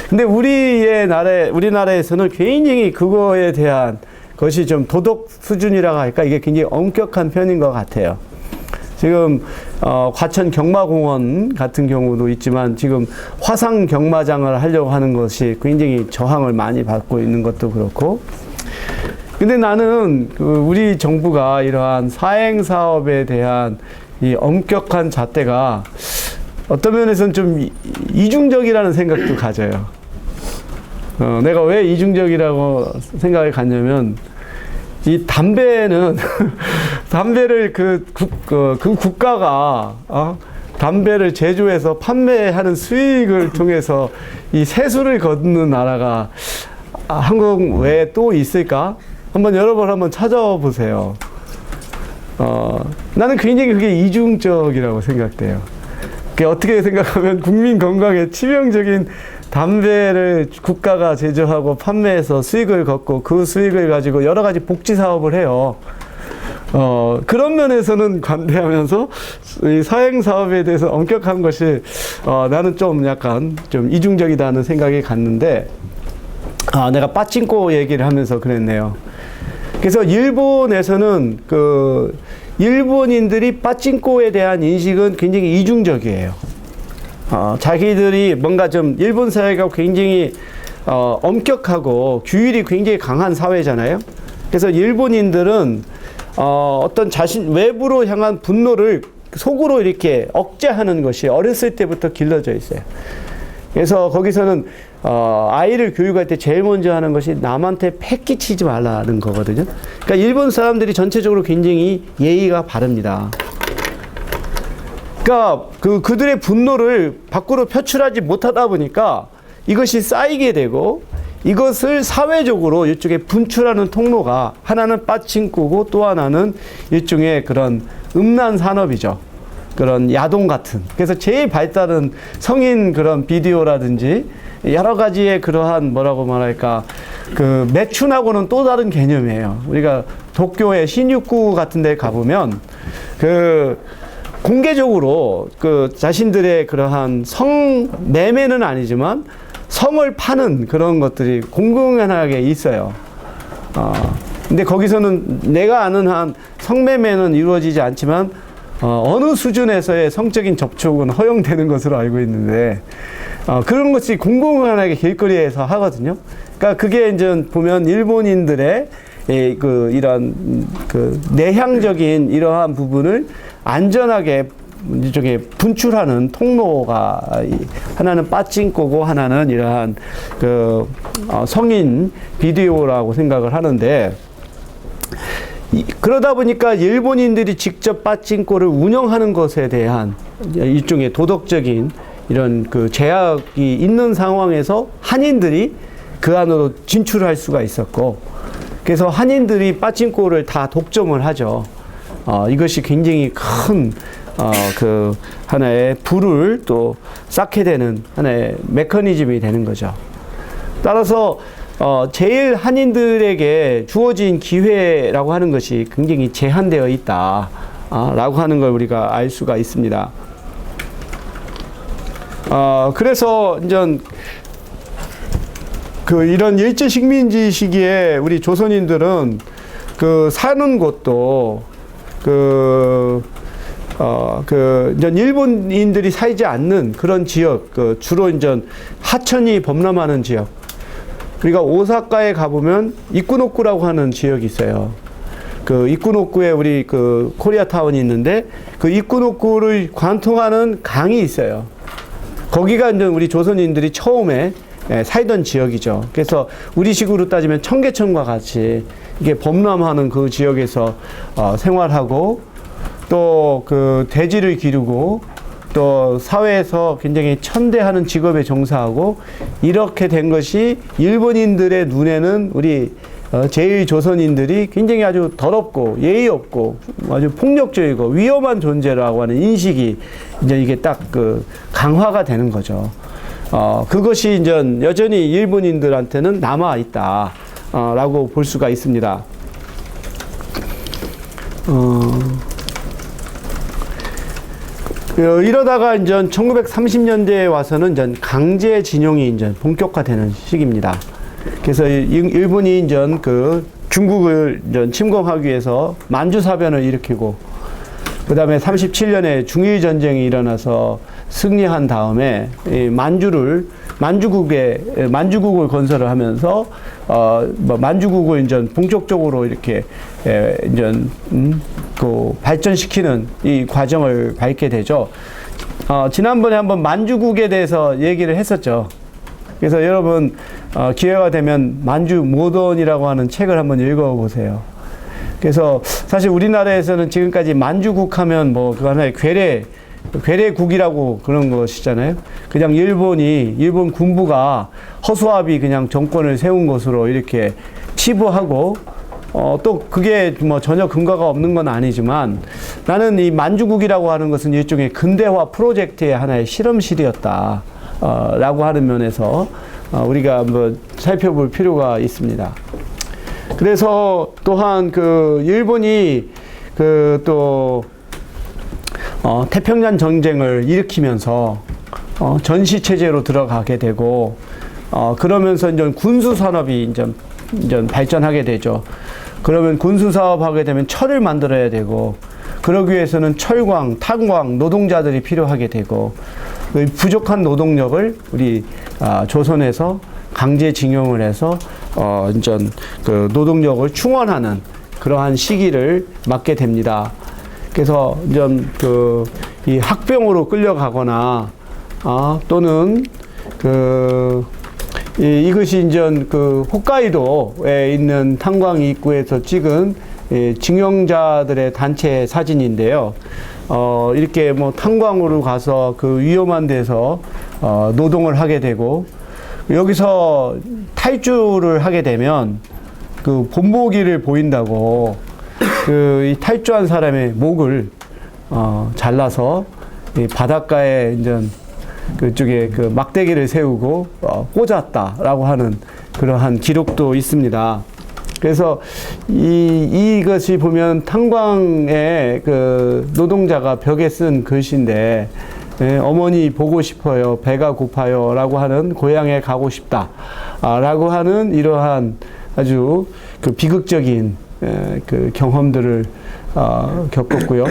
근데 우리나라에서는 굉장히 그거에 대한 것이 좀 도덕 수준이라고 할까, 이게 굉장히 엄격한 편인 것 같아요. 지금 과천 경마공원 같은 경우도 있지만 지금 화상 경마장을 하려고 하는 것이 굉장히 저항을 많이 받고 있는 것도 그렇고, 근데 나는 우리 정부가 이러한 사행 사업에 대한 이 엄격한 잣대가 어떤 면에서는 좀 이중적이라는 생각도 가져요. 내가 왜 이중적이라고 생각을 갖냐면, 이 담배는 담배를 그 국가가 담배를 제조해서 판매하는 수익을 통해서 이 세수를 거두는 나라가 한국 외에 또 있을까? 여러 번 한번 찾아보세요. 나는 굉장히 그게 이중적이라고 생각돼요. 그게 어떻게 생각하면 국민 건강에 치명적인 담배를 국가가 제조하고 판매해서 수익을 걷고 그 수익을 가지고 여러 가지 복지 사업을 해요. 그런 면에서는 관대하면서 이 사행 사업에 대해서 엄격한 것이 나는 좀 약간 좀 이중적이다는 생각이 갔는데, 내가 빠찡코 얘기를 하면서 그랬네요. 그래서 일본에서는 일본인들이 빠찡코에 대한 인식은 굉장히 이중적이에요. 자기들이 뭔가 좀 일본 사회가 굉장히 엄격하고 규율이 굉장히 강한 사회잖아요. 그래서 일본인들은 어떤 외부로 향한 분노를 속으로 이렇게 억제하는 것이 어렸을 때부터 길러져 있어요. 그래서 거기서는 아이를 교육할 때 제일 먼저 하는 것이 남한테 패기치지 말라는 거거든요. 그러니까 일본 사람들이 전체적으로 굉장히 예의가 바릅니다. 그러니까 그들의 분노를 밖으로 표출하지 못하다 보니까 이것이 쌓이게 되고, 이것을 사회적으로 이쪽에 분출하는 통로가 하나는 빠찡코고 또 하나는 일종의 그런 음란 산업이죠. 그런 야동 같은. 그래서 제일 발달은 성인 그런 비디오라든지 여러 가지의 그러한 뭐라고 말할까, 매춘하고는 또 다른 개념이에요. 우리가 도쿄의 신유쿠 같은 데 가보면 공개적으로 자신들의 그러한 매매는 아니지만 성을 파는 그런 것들이 공공연하게 있어요. 근데 거기서는 내가 아는 한 성매매는 이루어지지 않지만 어느 수준에서의 성적인 접촉은 허용되는 것으로 알고 있는데, 그런 것이 공공연하게 길거리에서 하거든요. 그러니까 그게 이제 보면 일본인들의 이런 내향적인 이러한 부분을 안전하게 이쪽에 분출하는 통로가 하나는 빠찡코고 하나는 이러한 성인 비디오라고 생각을 하는데, 그러다 보니까 일본인들이 직접 빠찡코를 운영하는 것에 대한 일종의 도덕적인 이런 제약이 있는 상황에서 한인들이 그 안으로 진출할 수가 있었고, 그래서 한인들이 빠찡코를 다 독점을 하죠. 이것이 굉장히 큰 그 하나의 불을 또 쌓게 되는 하나의 메커니즘이 되는 거죠. 따라서 제일 한인들에게 주어진 기회라고 하는 것이 굉장히 제한되어 있다 라고 하는 걸 우리가 알 수가 있습니다. 그래서 이제 이런 일제 식민지 시기에 우리 조선인들은 사는 곳도 이제 일본인들이 살지 않는 그런 지역, 주로 이제 하천이 범람하는 지역. 우리가 오사카에 가보면 이쿠노쿠라고 하는 지역이 있어요. 이쿠노쿠에 우리 코리아타운이 있는데 이쿠노쿠를 관통하는 강이 있어요. 거기가 이제 우리 조선인들이 처음에 살던 지역이죠. 그래서 우리식으로 따지면 청계천과 같이 이게 범람하는 그 지역에서 생활하고 또 대지를 기르고 또 사회에서 굉장히 천대하는 직업에 종사하고 이렇게 된 것이 일본인들의 눈에는 우리 제1조선인들이 굉장히 아주 더럽고 예의 없고 아주 폭력적이고 위험한 존재라고 하는 인식이 이제 이게 딱 강화가 되는 거죠. 그것이 이제 여전히 일본인들한테는 남아 있다 라고 볼 수가 있습니다. 이러다가 이제 1930년대에 와서는 이제 강제징용이 이제 본격화되는 시기입니다. 그래서 일본이 이제 중국을 이제 침공하기 위해서 만주사변을 일으키고, 그 다음에 37년에 중일전쟁이 일어나서 승리한 다음에 만주국을 건설을 하면서 만주국을 이제 본격적으로 이렇게 이제 발전시키는 이 과정을 밟게 되죠. 지난번에 한번 만주국에 대해서 얘기를 했었죠. 그래서 여러분 기회가 되면 만주 모던이라고 하는 책을 한번 읽어보세요. 그래서 사실 우리나라에서는 지금까지 만주국 하면 그 하나의 괴뢰국이라고 그런 것이잖아요. 그냥 일본 군부가 허수아비 그냥 정권을 세운 것으로 이렇게 치부하고, 또 그게 전혀 근거가 없는 건 아니지만, 나는 이 만주국이라고 하는 것은 일종의 근대화 프로젝트의 하나의 실험실이었다 라고 하는 면에서 우리가 한번 살펴볼 필요가 있습니다. 그래서 또한 일본이 태평양 전쟁을 일으키면서 전시 체제로 들어가게 되고, 그러면서 이제 군수 산업이 이제 발전하게 되죠. 그러면 군수 사업 하게 되면 철을 만들어야 되고, 그러기 위해서는 철광, 탄광 노동자들이 필요하게 되고, 부족한 노동력을 우리 조선에서 강제징용을 해서 이제 노동력을 충원하는 그러한 시기를 맞게 됩니다. 그래서 이제 이 학병으로 끌려가거나 또는 이것이 이제 홋카이도에 있는 탄광 입구에서 찍은 징용자들의 단체 사진인데요. 이렇게 탄광으로 가서 위험한 데서 노동을 하게 되고, 여기서 탈주를 하게 되면 본보기를 보인다고 이 탈주한 사람의 목을 잘라서 이 바닷가에 이제 그쪽에 막대기를 세우고 꽂았다라고 하는 그러한 기록도 있습니다. 그래서 이것이 보면 탄광의 노동자가 벽에 쓴 글씨인데, 어머니 보고 싶어요, 배가 고파요 라고 하는, 고향에 가고 싶다 라고 하는 이러한 아주 비극적인 경험들을 겪었고요.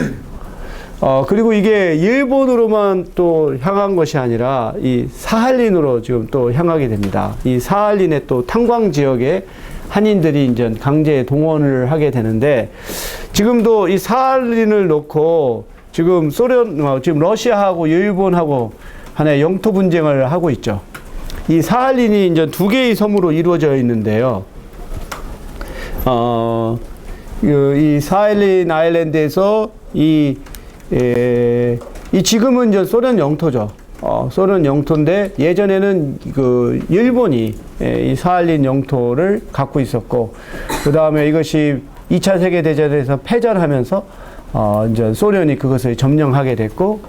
그리고 이게 일본으로만 또 향한 것이 아니라 이 사할린으로 지금 또 향하게 됩니다. 이 사할린의 또 탄광 지역에 한인들이 이제 강제 동원을 하게 되는데, 지금도 이 사할린을 놓고 지금 지금 러시아하고 일본하고 하나의 영토 분쟁을 하고 있죠. 이 사할린이 이제 두 개의 섬으로 이루어져 있는데요. 이 사할린 아일랜드에서 이 지금은 이제 소련 영토죠. 소련 영토인데, 예전에는 일본이 이 사할린 영토를 갖고 있었고, 그 다음에 이것이 2차 세계대전에서 패전하면서 이제 소련이 그것을 점령하게 됐고,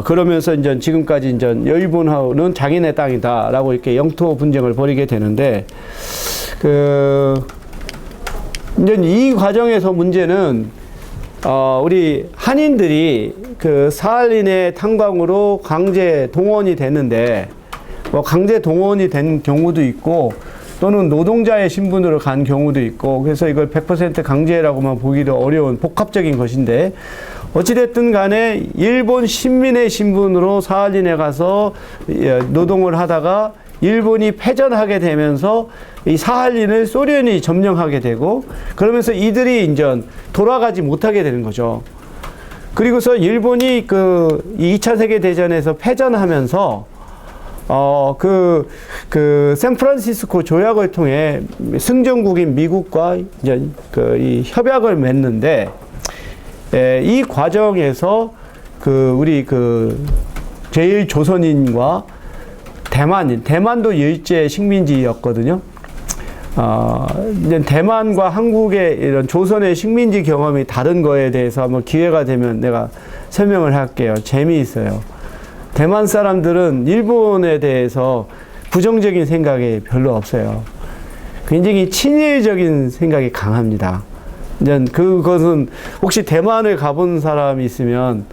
그러면서 이제 지금까지 이제 일본하고는 자기네 땅이다라고 이렇게 영토 분쟁을 벌이게 되는데, 이제 이 과정에서 문제는, 우리 한인들이 그 사할린의 탄광으로 강제 동원이 됐는데, 뭐 강제 동원이 된 경우도 있고, 또는 노동자의 신분으로 간 경우도 있고, 그래서 이걸 100% 강제라고만 보기도 어려운 복합적인 것인데, 어찌됐든 간에 일본 신민의 신분으로 사할린에 가서 노동을 하다가 일본이 패전하게 되면서 이 사할린을 소련이 점령하게 되고, 그러면서 이들이 이제 돌아가지 못하게 되는 거죠. 그리고서 일본이 그 2차 세계대전에서 패전하면서 샌프란시스코 조약을 통해 승전국인 미국과 이제 이 협약을 맺는데, 이 과정에서 우리 제일 조선인과 대만도 일제 식민지였거든요. 이제 대만과 한국의 이런 조선의 식민지 경험이 다른 거에 대해서 한번 기회가 되면 내가 설명을 할게요. 재미있어요. 대만 사람들은 일본에 대해서 부정적인 생각이 별로 없어요. 굉장히 친일적인 생각이 강합니다. 이제 그것은 혹시 대만을 가본 사람이 있으면,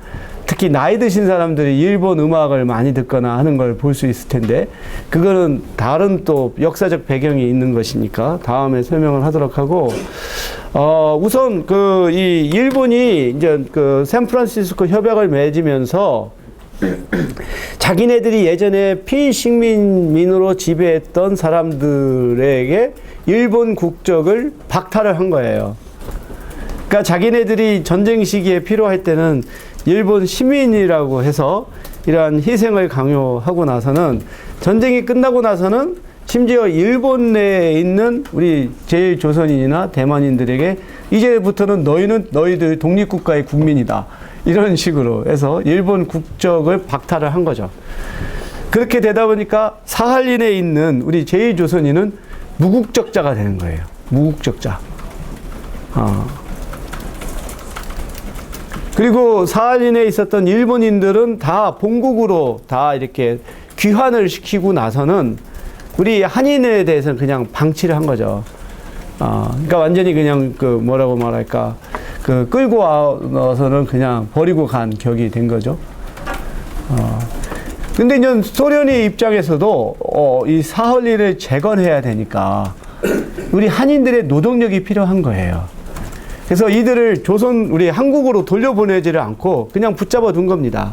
특히 나이 드신 사람들이 일본 음악을 많이 듣거나 하는 걸 볼 수 있을 텐데, 그거는 다른 또 역사적 배경이 있는 것이니까 다음에 설명을 하도록 하고, 우선 이 일본이 이제 샌프란시스코 협약을 맺으면서 자기네들이 예전에 피식민민으로 지배했던 사람들에게 일본 국적을 박탈을 한 거예요. 그러니까 자기네들이 전쟁 시기에 필요할 때는 일본 시민이라고 해서 이러한 희생을 강요하고 나서는, 전쟁이 끝나고 나서는 심지어 일본 내에 있는 우리 제일 조선인이나 대만인들에게 이제부터는 너희들 독립국가의 국민이다, 이런 식으로 해서 일본 국적을 박탈을 한 거죠. 그렇게 되다 보니까 사할린에 있는 우리 제일 조선인은 무국적자가 되는 거예요. 무국적자. 그리고 사할린에 있었던 일본인들은 다 본국으로 다 이렇게 귀환을 시키고 나서는 우리 한인에 대해서는 그냥 방치를 한 거죠. 그러니까 완전히 그냥 뭐라고 말할까, 끌고 와서는 그냥 버리고 간 격이 된 거죠. 근데 이제 소련의 입장에서도 이 사할린을 재건해야 되니까 우리 한인들의 노동력이 필요한 거예요. 그래서 이들을 우리 한국으로 돌려보내지를 않고 그냥 붙잡아 둔 겁니다.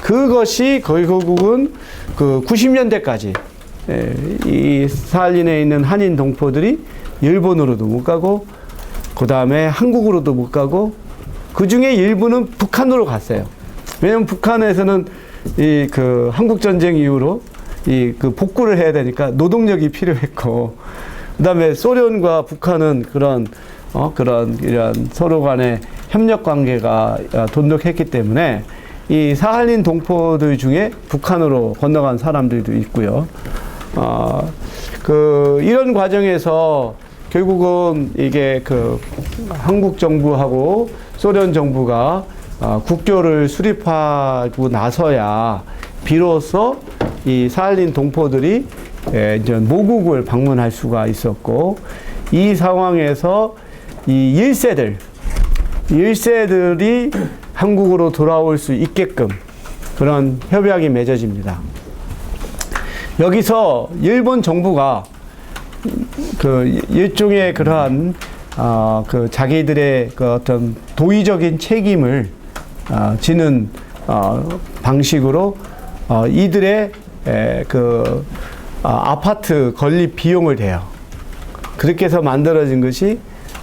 그것이 거의 결국은 90년대까지 이 사할린에 있는 한인 동포들이 일본으로도 못 가고, 그 다음에 한국으로도 못 가고, 그 중에 일부는 북한으로 갔어요. 왜냐면 북한에서는 한국전쟁 이후로 복구를 해야 되니까 노동력이 필요했고, 그 다음에 소련과 북한은 이런 서로 간의 협력 관계가 돈독했기 때문에 이 사할린 동포들 중에 북한으로 건너간 사람들도 있고요. 이런 과정에서 결국은 이게 한국 정부하고 소련 정부가 국교를 수립하고 나서야 비로소 이 사할린 동포들이 이제 모국을 방문할 수가 있었고, 이 상황에서 이 1세들이 한국으로 돌아올 수 있게끔 그런 협약이 맺어집니다. 여기서 일본 정부가 일종의 그러한 자기들의 어떤 도의적인 책임을 지는 방식으로 이들의 아파트 건립 비용을 대요. 그렇게 해서 만들어진 것이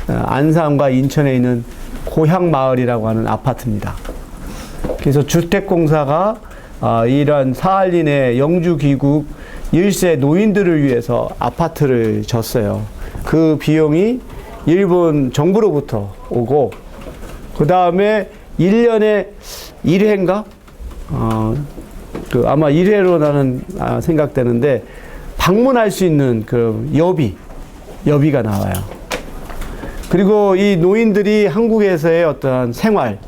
안산과 인천에 있는 고향마을이라고 하는 아파트입니다. 그래서 주택공사가 이런 사할린의 영주귀국 1세 노인들을 위해서 아파트를 졌어요. 그 비용이 일본 정부로부터 오고, 그 다음에 1년에 1회인가? 아마 1회로 나는 생각되는데, 방문할 수 있는 여비가 나와요. 그리고 이 노인들이 한국에서의 어떠한 생활,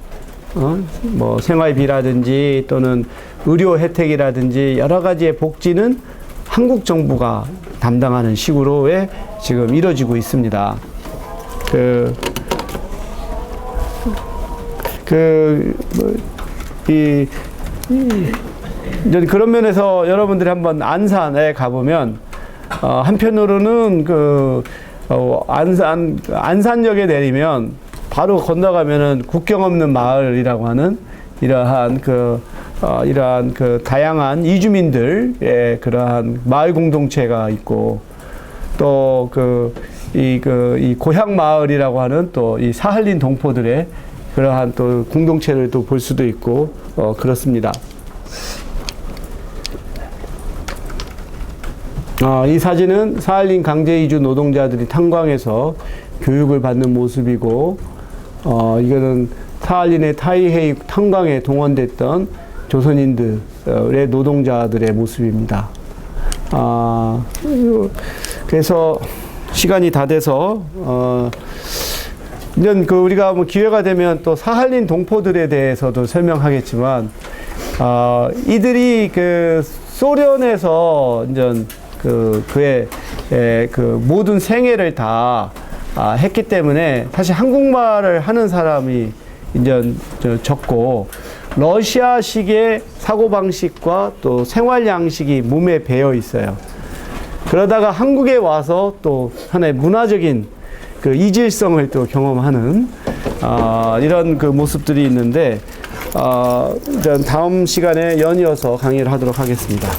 뭐 생활비라든지 또는 의료 혜택이라든지 여러 가지의 복지는 한국 정부가 담당하는 식으로의 지금 이루어지고 있습니다. 이제 그런 면에서 여러분들이 한번 안산에 가보면, 한편으로는 안산역에 내리면 바로 건너가면은 국경 없는 마을이라고 하는 이러한 다양한 이주민들의 그러한 마을 공동체가 있고, 또 이 고향 마을이라고 하는 또 이 사할린 동포들의 그러한 또 공동체를 또 볼 수도 있고, 그렇습니다. 이 사진은 사할린 강제 이주 노동자들이 탄광에서 교육을 받는 모습이고, 이거는 사할린의 타이헤이 탄광에 동원됐던 조선인들의 노동자들의 모습입니다. 그래서 시간이 다 돼서, 이제 우리가 뭐 기회가 되면 또 사할린 동포들에 대해서도 설명하겠지만, 이들이 소련에서 이제 그의 모든 생애를 다 했기 때문에 사실 한국말을 하는 사람이 이제 적고, 러시아식의 사고방식과 또 생활 양식이 몸에 배어 있어요. 그러다가 한국에 와서 또 하나의 문화적인 이질성을 또 경험하는 이런 모습들이 있는데, 다음 시간에 연이어서 강의를 하도록 하겠습니다.